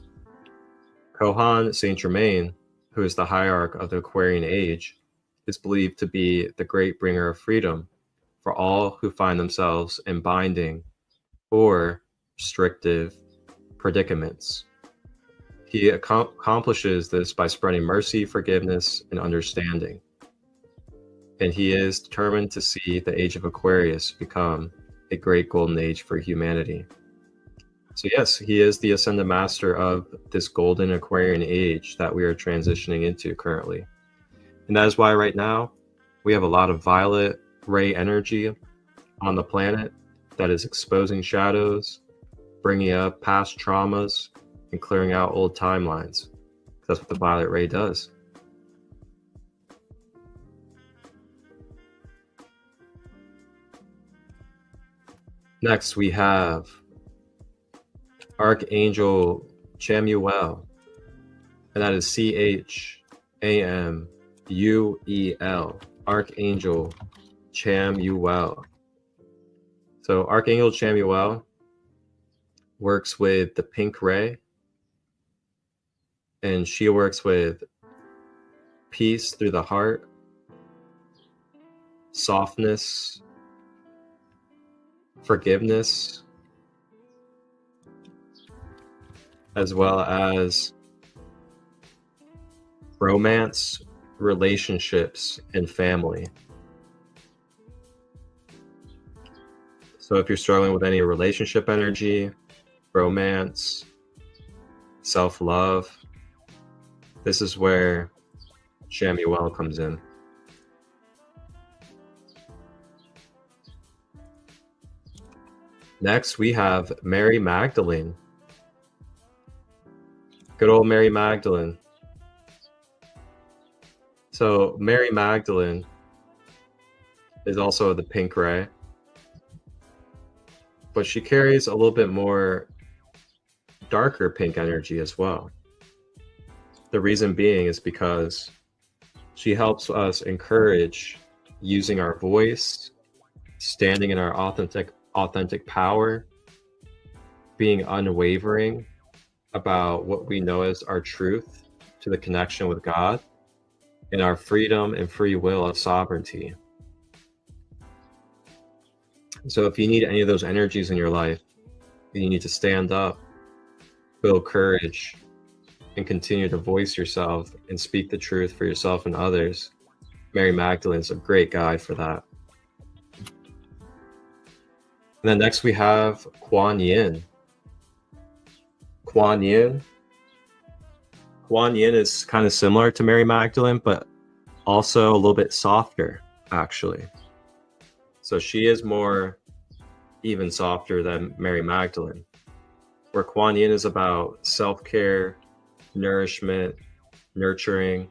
Kohan Saint Germain, who is the hierarch of the Aquarian age, is believed to be the great bringer of freedom for all who find themselves in binding or restrictive predicaments. He accomplishes this by spreading mercy, forgiveness, and understanding. And he is determined to see the age of Aquarius become a great golden age for humanity. So yes, he is the Ascended Master of this golden Aquarian age that we are transitioning into currently. And that is why right now we have a lot of violet ray energy on the planet that is exposing shadows, bringing up past traumas, and clearing out old timelines. That's what the violet ray does. Next, we have Archangel Chamuel, and that is Chamuel, Archangel Chamuel. So Archangel Chamuel works with the pink ray, and she works with peace through the heart, softness, forgiveness, as well as romance, relationships, and family. So if you're struggling with any relationship energy, romance, self-love, this is where Chamuel comes in. Next, we have Mary Magdalene. Good old Mary Magdalene. So Mary Magdalene is also the pink ray, but she carries a little bit more darker pink energy as well. The reason being is because she helps us encourage using our voice, standing in our authentic power, being unwavering about what we know as our truth to the connection with God, and our freedom and free will of sovereignty. So if you need any of those energies in your life, you need to stand up, build courage, and continue to voice yourself and speak the truth for yourself and others. Mary Magdalene is a great guide for that. And then next we have Kuan Yin. Kuan Yin. Kuan Yin is kind of similar to Mary Magdalene, but also a little bit softer, actually. So she is more even softer than Mary Magdalene, where Kuan Yin is about self-care, nourishment, nurturing,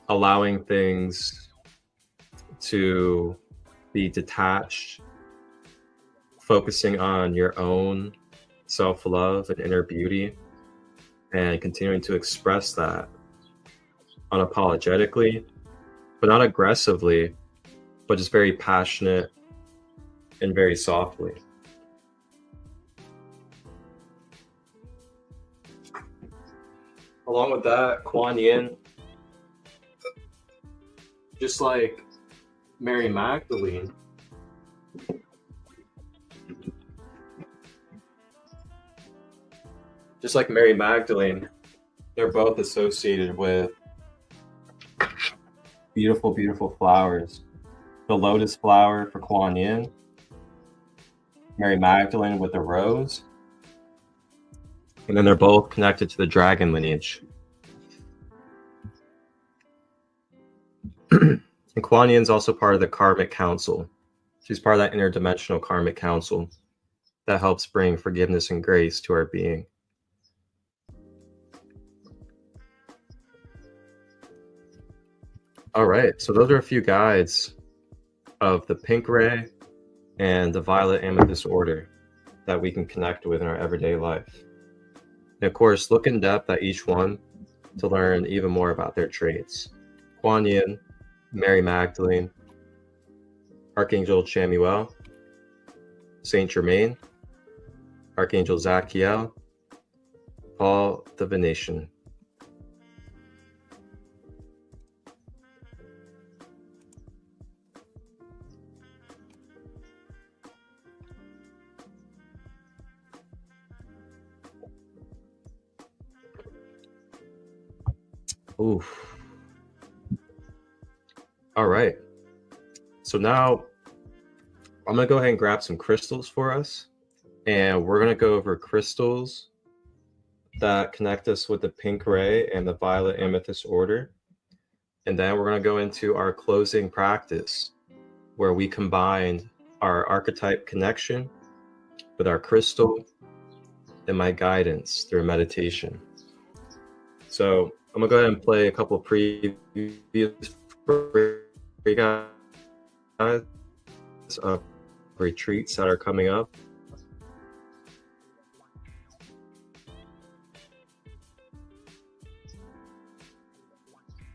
allowing things to be detached, focusing on your own self-love and inner beauty, and continuing to express that unapologetically, but not aggressively, but just very passionate and very softly. Along with that, Kuan Yin, just like Mary Magdalene, they're both associated with beautiful, beautiful flowers. The lotus flower for Kuan Yin, Mary Magdalene with the rose, and then they're both connected to the dragon lineage. And Kuan Yin is also part of the karmic council. She's part of that interdimensional karmic council that helps bring forgiveness and grace to our being. All right, so those are a few guides of the pink ray and the violet amethyst order that we can connect with in our everyday life. And of course, look in depth at each one to learn even more about their traits. Kuan Yin, Mary Magdalene, Archangel Chamuel, Saint Germain, Archangel Zachiel, Paul the Venetian. Oof. All right. So now I'm going to go ahead and grab some crystals for us. And we're going to go over crystals that connect us with the pink ray and the violet amethyst order. And then we're going to go into our closing practice where we combined our archetype connection with our crystal and my guidance through meditation. So I'm going to go ahead and play a couple of previews for you guys of retreats that are coming up.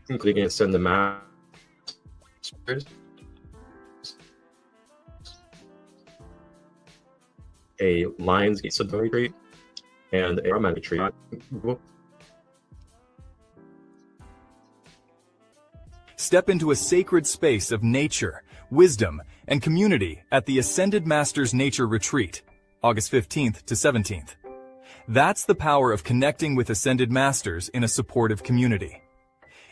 Including Ascend the Masters, a Lionsgate Sudden retreat, and a Roman retreat. Step into a sacred space of nature, wisdom, and community at the Ascended Masters Nature Retreat, August 15th to 17th. That's the power of connecting with Ascended Masters in a supportive community.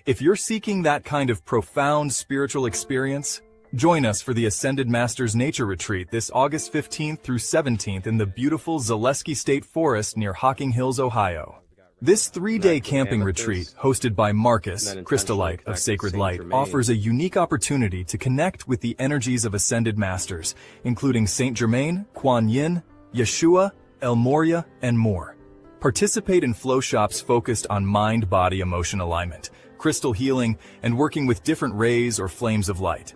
If you're seeking that kind of profound spiritual experience, join us for the Ascended Masters Nature Retreat this August 15th through 17th in the beautiful Zaleski State Forest near Hocking Hills, Ohio. This 3-day camping retreat, hosted by Marcus, ChristoLight of Sacred Light, offers a unique opportunity to connect with the energies of Ascended Masters, including Saint Germain, Kuan Yin, Yeshua, El Morya, and more. Participate in flow shops focused on mind-body emotion alignment, crystal healing, and working with different rays or flames of light.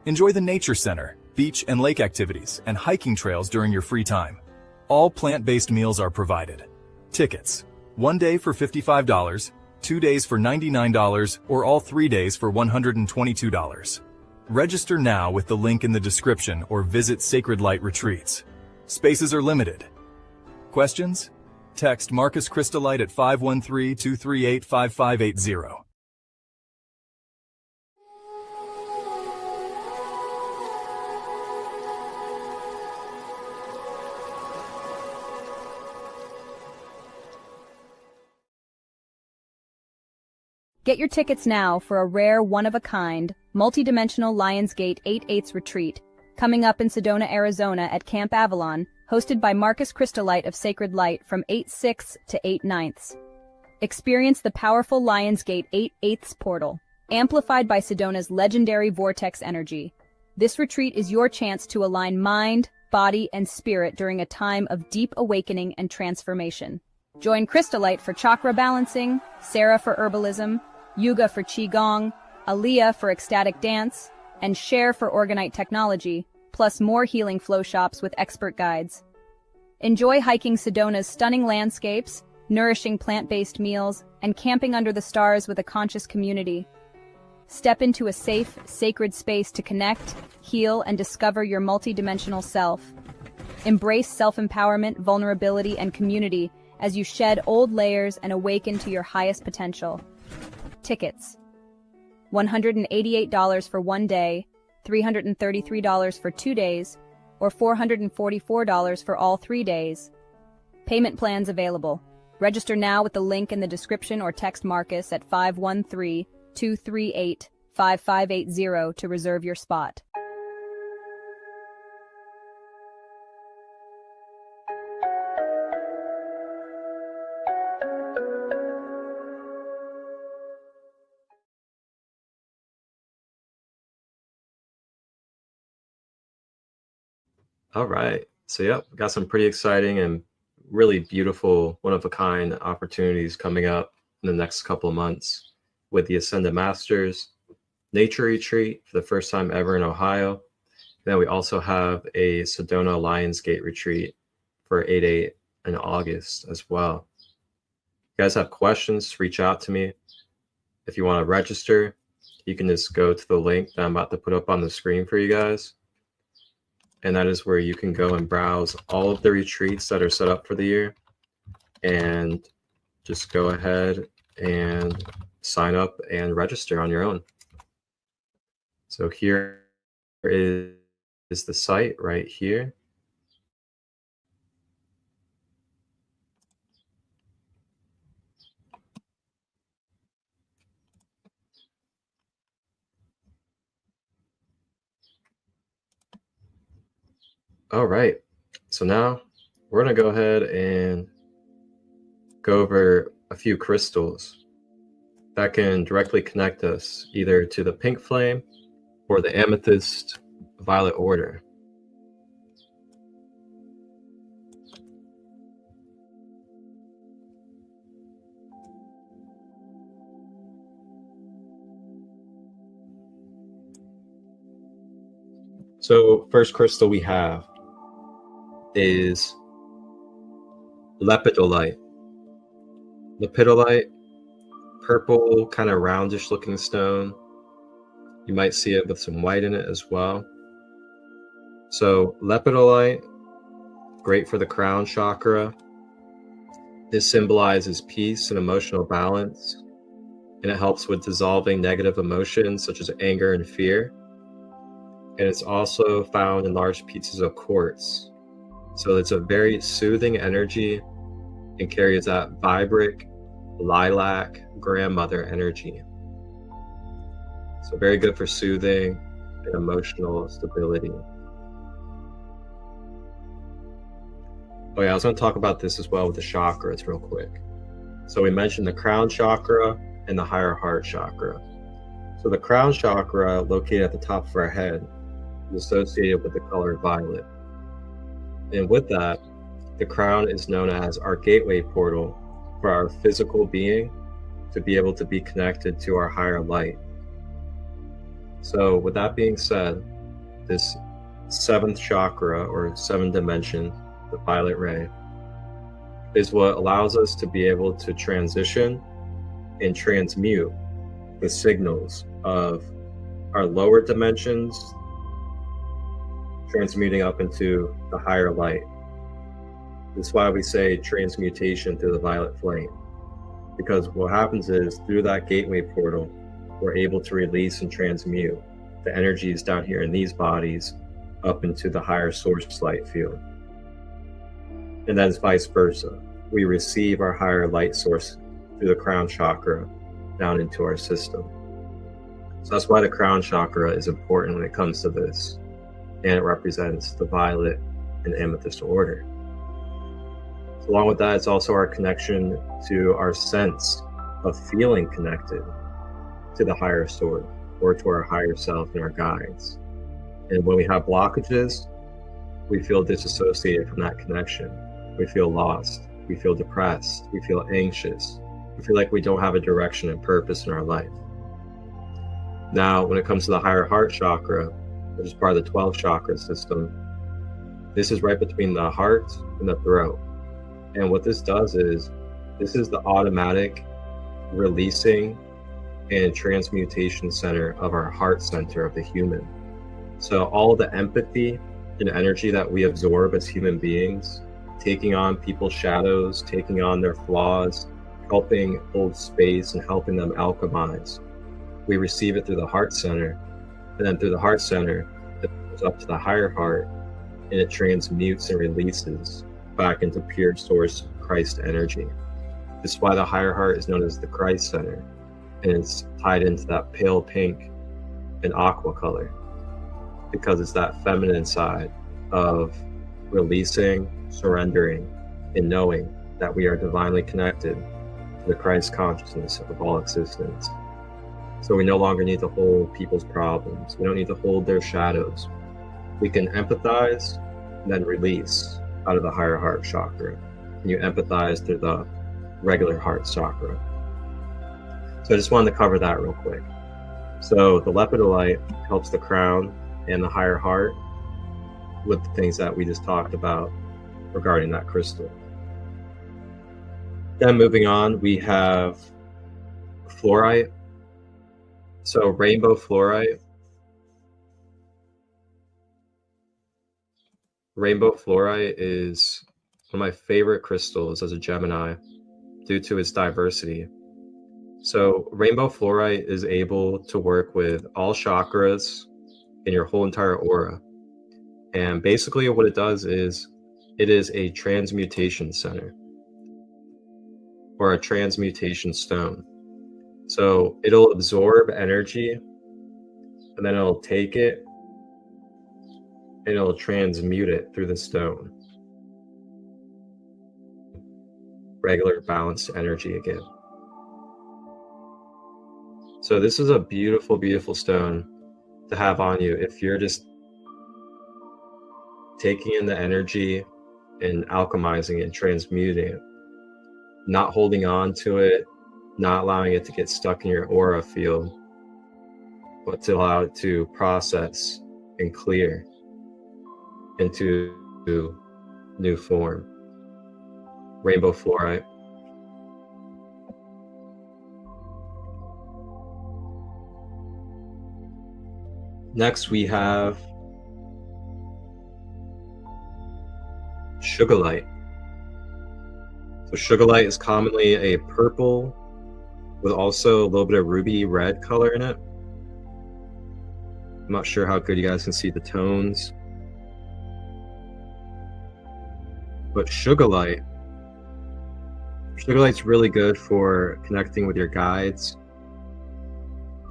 Enjoy the Nature Center, beach and lake activities, and hiking trails during your free time. All plant-based meals are provided. Tickets: 1 day for $55, 2 days for $99, or all 3 days for $122. Register now with the link in the description or visit Sacred Light Retreats. Spaces are limited. Questions? Text Marcus ChristoLight at 513-238-5580. Get your tickets now for a rare, one-of-a-kind, multi-dimensional Lionsgate 8/8 retreat coming up in Sedona, Arizona at Camp Avalon, hosted by ChristoLight of Sacred Light from 8/6 to 8/9. Experience the powerful Lionsgate 8/8 portal, amplified by Sedona's legendary vortex energy. This retreat is your chance to align mind, body, and spirit during a time of deep awakening and transformation. Join ChristoLight for chakra balancing, Sarah for herbalism, Yuga for qigong, Aliyah for ecstatic dance, and Cher for orgonite technology, plus more healing flow shops with expert guides. Enjoy hiking Sedona's stunning landscapes, nourishing plant-based meals, and camping under the stars with a conscious community. Step into a safe, sacred space to connect, heal, and discover your multidimensional self. Embrace self-empowerment, vulnerability, and community as you shed old layers and awaken to your highest potential. Tickets: $188 for 1 day, $333 for 2 days, or $444 for all 3 days. Payment plans available. Register now with the link in the description or text Marcus at 513-238-5580 to reserve your spot. All right. So, yep, got some pretty exciting and really beautiful, one-of-a-kind opportunities coming up in the next couple of months with the Ascended Masters Nature Retreat for the first time ever in Ohio. And then we also have a Sedona Lionsgate Retreat for 8/8 in August as well. If you guys have questions, reach out to me. If you want to register, you can just go to the link that I'm about to put up on the screen for you guys. And that is where you can go and browse all of the retreats that are set up for the year and just go ahead and sign up and register on your own. So here is the site right here. All right, so now we're going to go ahead and go over a few crystals that can directly connect us either to the pink flame or the amethyst violet order. So first crystal we have is lepidolite. Lepidolite, purple, kind of roundish looking stone. You might see it with some white in it as well. So lepidolite, great for the crown chakra. This symbolizes peace and emotional balance, and it helps with dissolving negative emotions such as anger and fear. And it's also found in large pieces of quartz. So it's a very soothing energy and carries that vibrant lilac grandmother energy. So very good for soothing and emotional stability. Oh yeah, I was going to talk about this as well with the chakras real quick. So we mentioned the crown chakra and the higher heart chakra. So the crown chakra, located at the top of our head, is associated with the color violet. And with that, the crown is known as our gateway portal for our physical being to be able to be connected to our higher light. So with that being said, this seventh chakra or seventh dimension, the violet ray, is what allows us to be able to transition and transmute the signals of our lower dimensions, transmuting up into the higher light. This is why we say transmutation through the violet flame, because what happens is through that gateway portal, we're able to release and transmute the energies down here in these bodies up into the higher source light field. And then it's vice versa. We receive our higher light source through the crown chakra down into our system. So that's why the crown chakra is important when it comes to this. and it represents the violet and amethyst order. So along with that, it's also our connection to our sense of feeling connected to the higher source or to our higher self and our guides. And when we have blockages, we feel disassociated from that connection. We feel lost. We feel depressed. We feel anxious. We feel like we don't have a direction and purpose in our life. Now, when it comes to the higher heart chakra, which is part of the 12 chakra system, this is right between the heart and the throat. And what this does is, this is the automatic releasing and transmutation center of our heart center of the human. So all the empathy and energy that we absorb as human beings, taking on people's shadows, taking on their flaws, helping hold space and helping them alchemize, we receive it through the heart center. And then through the heart center, it goes up to the higher heart, and it transmutes and releases back into pure source Christ energy. This is why the higher heart is known as the Christ center, and it's tied into that pale pink and aqua color, because it's that feminine side of releasing, surrendering, and knowing that we are divinely connected to the Christ consciousness of all existence. So we no longer need to hold people's problems. We don't need to hold their shadows. We can empathize and then release out of the higher heart chakra. And you empathize through the regular heart chakra. So I just wanted to cover that real quick. So the lepidolite helps the crown and the higher heart with the things that we just talked about regarding that crystal. Then moving on, we have fluorite. So rainbow fluorite. Rainbow fluorite is one of my favorite crystals as a Gemini due to its diversity. So rainbow fluorite is able to work with all chakras in your whole entire aura. And basically what it does is, it is a transmutation center or a transmutation stone. So it'll absorb energy and then it'll take it and it'll transmute it through the stone. Regular balanced energy again. So this is a beautiful, beautiful stone to have on you if you're just taking in the energy and alchemizing it and transmuting it, not holding on to it, not allowing it to get stuck in your aura field, but to allow it to process and clear into new form. Rainbow fluorite. Next we have sugarlight. So sugarlight is commonly a purple with also a little bit of ruby red color in it. I'm not sure how good you guys can see the tones, but sugarlight's really good for connecting with your guides,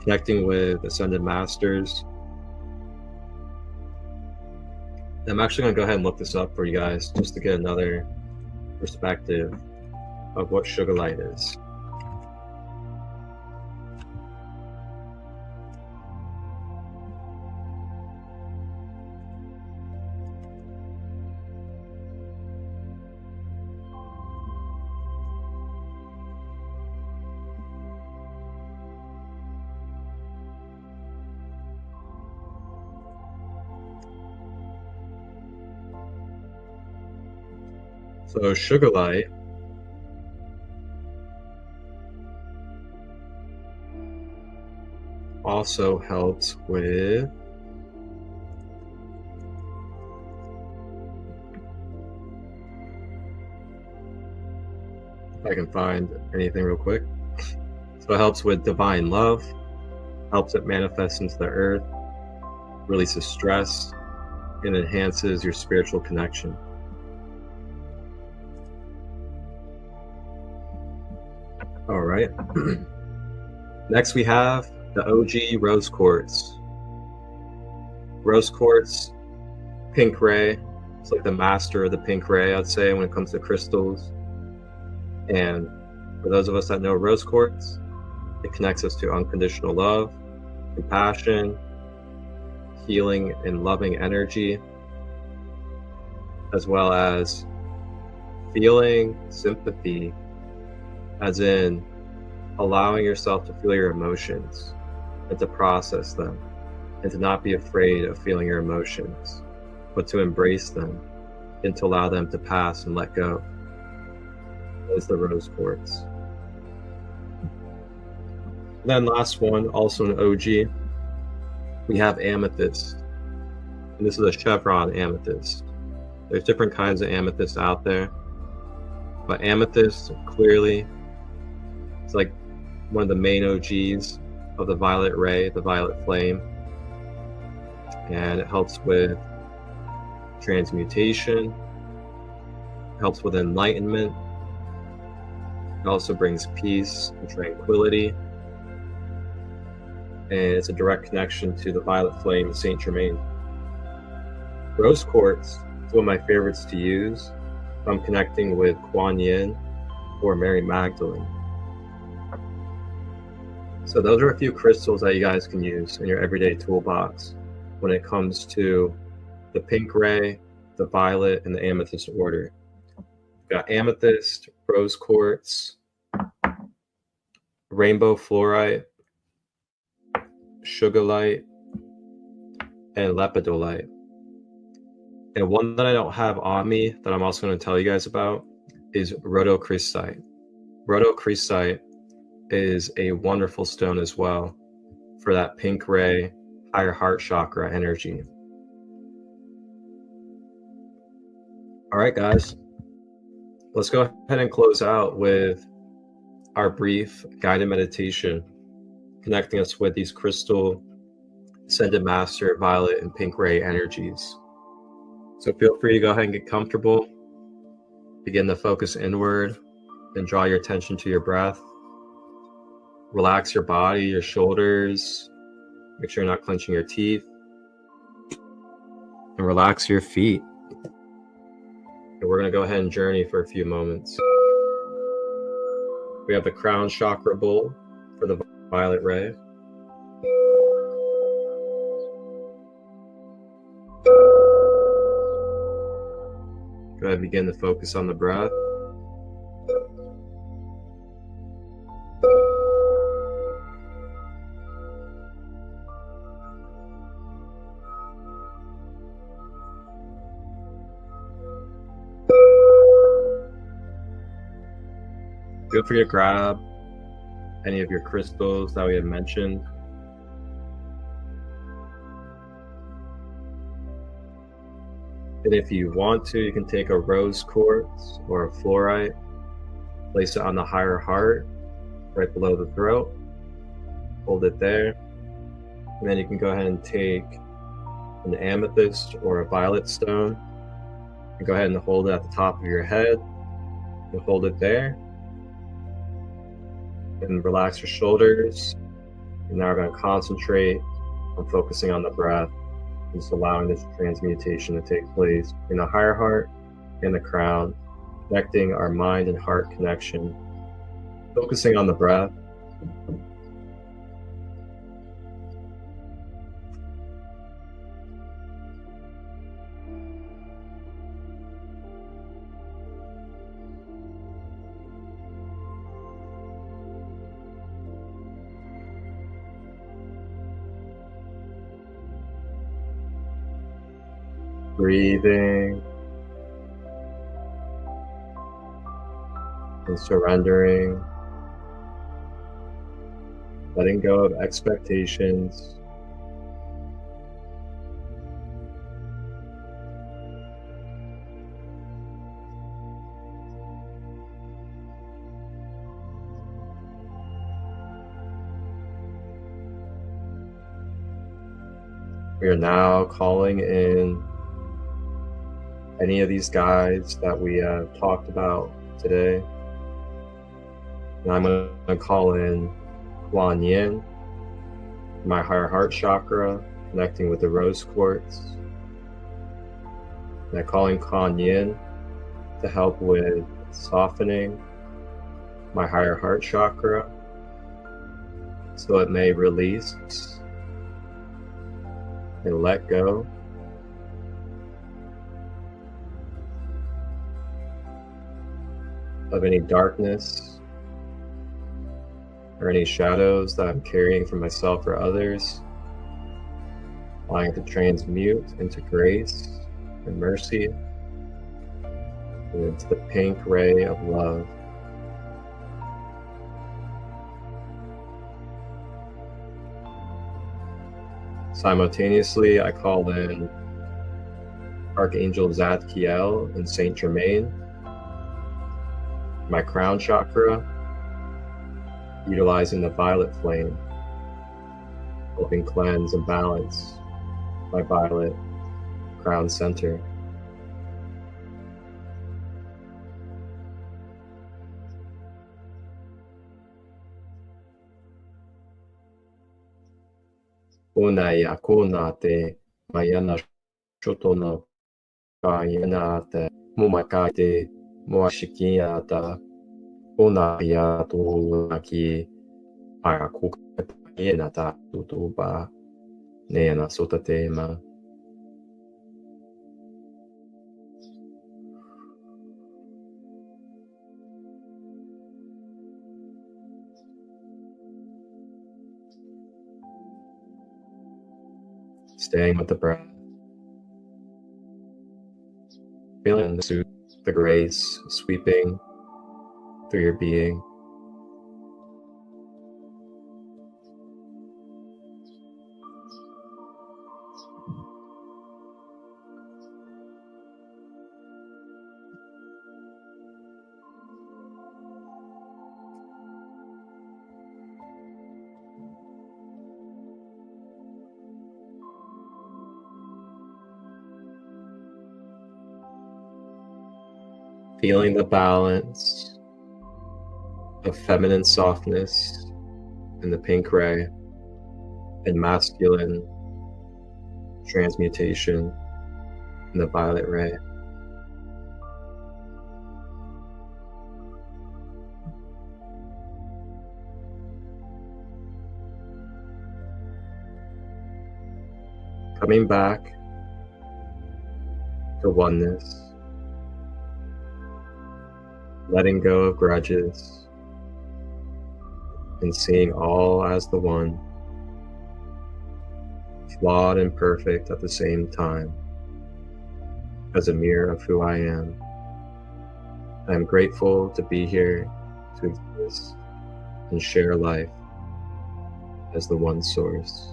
connecting with ascended masters. I'm actually going to go ahead and look this up for you guys just to get another perspective of what sugarlight is. So sugarlight also helps with if I can find anything real quick. So it helps with divine love, helps it manifest into the earth, releases stress, and enhances your spiritual connection. All right. Next we have the OG rose quartz. Rose quartz pink ray. It's like the master of the pink ray, I'd say, when it comes to crystals. And for those of us that know rose quartz, it connects us to unconditional love, compassion, healing and loving energy, as well as feeling sympathy, as in allowing yourself to feel your emotions and to process them, and to not be afraid of feeling your emotions, but to embrace them and to allow them to pass and let go. That is the rose quartz. And then last one, also an OG, we have amethyst. And this is a chevron amethyst. There's different kinds of amethyst out there, but amethyst clearly it's like one of the main OGs of the violet ray, the violet flame. And it helps with transmutation, helps with enlightenment. It also brings peace and tranquility. And it's a direct connection to the violet flame of Saint Germain. Rose quartz is one of my favorites to use if I'm connecting with Kuan Yin or Mary Magdalene. So those are a few crystals that you guys can use in your everyday toolbox when it comes to the pink ray, the violet, and the amethyst order. We've got amethyst, rose quartz, rainbow fluorite, sugarlight, and lepidolite. And one that I don't have on me that I'm also going to tell you guys about is rhodochrosite. Rhodochrosite is a wonderful stone as well for that pink ray, higher heart chakra energy. All right, guys, let's go ahead and close out with our brief guided meditation, connecting us with these crystal ascended master violet and pink ray energies. So feel free to go ahead and get comfortable. Begin to focus inward and draw your attention to your breath. Relax your body, your shoulders. Make sure you're not clenching your teeth. And relax your feet. And we're going to go ahead and journey for a few moments. We have the crown chakra bowl for the violet ray. Go ahead and begin to focus on the breath. Feel free to grab any of your crystals that we have mentioned. And if you want to, you can take a rose quartz or a fluorite, place it on the higher heart, right below the throat, hold it there. And then you can go ahead and take an amethyst or a violet stone and go ahead and hold it at the top of your head and hold it there. And relax your shoulders. And now we're going to concentrate on focusing on the breath, and just allowing this transmutation to take place in the higher heart and the crown, connecting our mind and heart connection, focusing on the breath. Breathing and surrendering, letting go of expectations. We are now calling in any of these guides that we have talked about today. And I'm going to call in Kuan Yin, my higher heart chakra, connecting with the rose quartz. And I call in Kuan Yin to help with softening my higher heart chakra so it may release and let go of any darkness or any shadows that I'm carrying for myself or others, allowing it to transmute into grace and mercy and into the pink ray of love. Simultaneously, I call in Archangel Zadkiel and Saint Germain, my crown chakra, utilizing the violet flame, helping cleanse and balance my violet crown center. Unaya kunate mayana shotono kayanate mumakate muashikiata unaya tuaki ayakukayenata tutuba nena sotatema. Staying with the breath, feeling the grace sweeping through your being. Feeling the balance of feminine softness in the pink ray and masculine transmutation in the violet ray. Coming back to oneness. Letting go of grudges and seeing all as the one, flawed and perfect at the same time, as a mirror of who I am. I am grateful to be here, to exist and share life as the one source.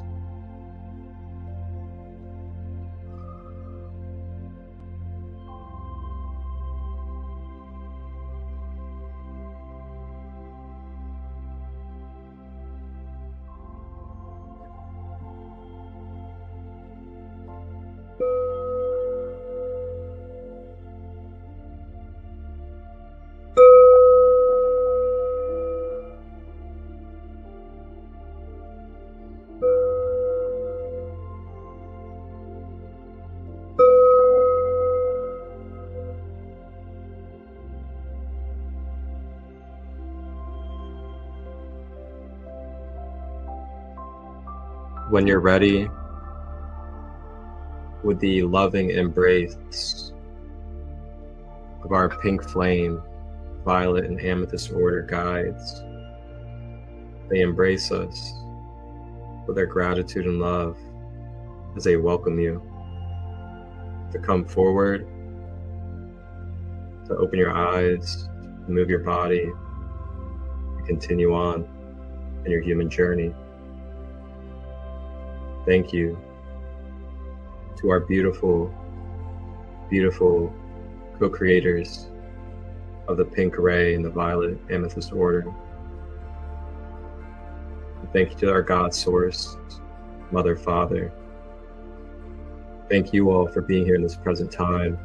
When you're ready, with the loving embrace of our pink flame, violet and amethyst order guides, they embrace us with their gratitude and love as they welcome you to come forward, to open your eyes, to move your body, and continue on in your human journey. Thank you to our beautiful, beautiful co-creators of the pink ray and the violet amethyst order. And thank you to our God source, Mother, Father. Thank you all for being here in this present time,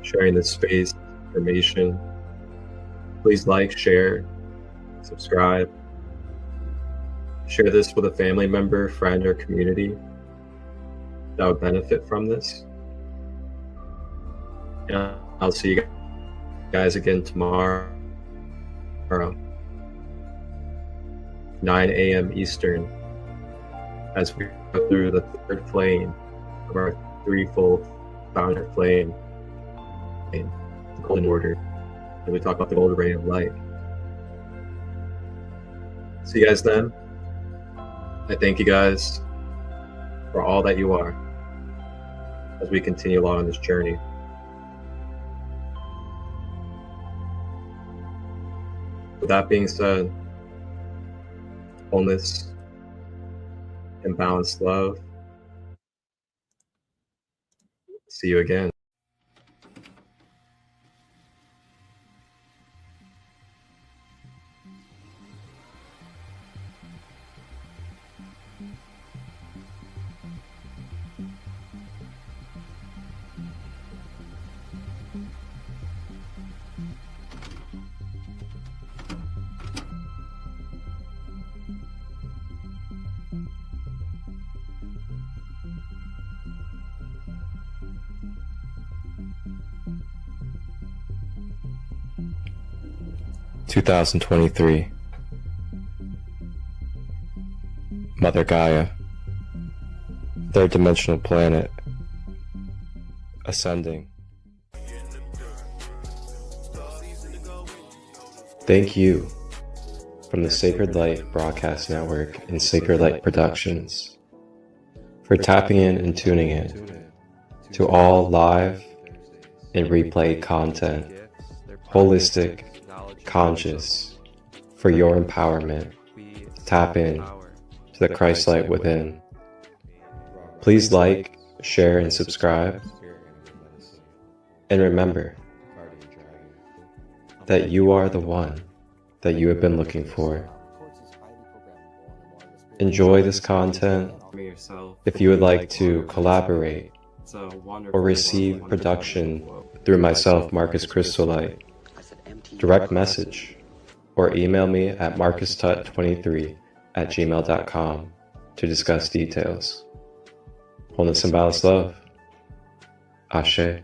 sharing this space, information. Please like, share, subscribe. Share this with a family member, friend, or community that would benefit from this. Yeah, I'll see you guys again tomorrow, 9 a.m. Eastern, as we go through the third flame of our threefold founder flame, the golden order, and we talk about the golden ray of light. See you guys then. I thank you guys for all that you are as we continue along on this journey. With that being said, wholeness and balanced love. See you again. (2023) Mother Gaia, third dimensional planet, ascending. Thank you from the Sacred Light Broadcast Network and Sacred Light Productions for tapping in and tuning in to all live and replay content, holistic, conscious, for your empowerment. Tap in to the ChristoLight within. Please like, share, and subscribe. And remember that you are the one that you have been looking for. Enjoy this content. If you would like to collaborate or receive production through myself, Marcus ChristoLight, direct message or email me at marcustut23@gmail.com to discuss details. Wholeness and balanced love. Ashe.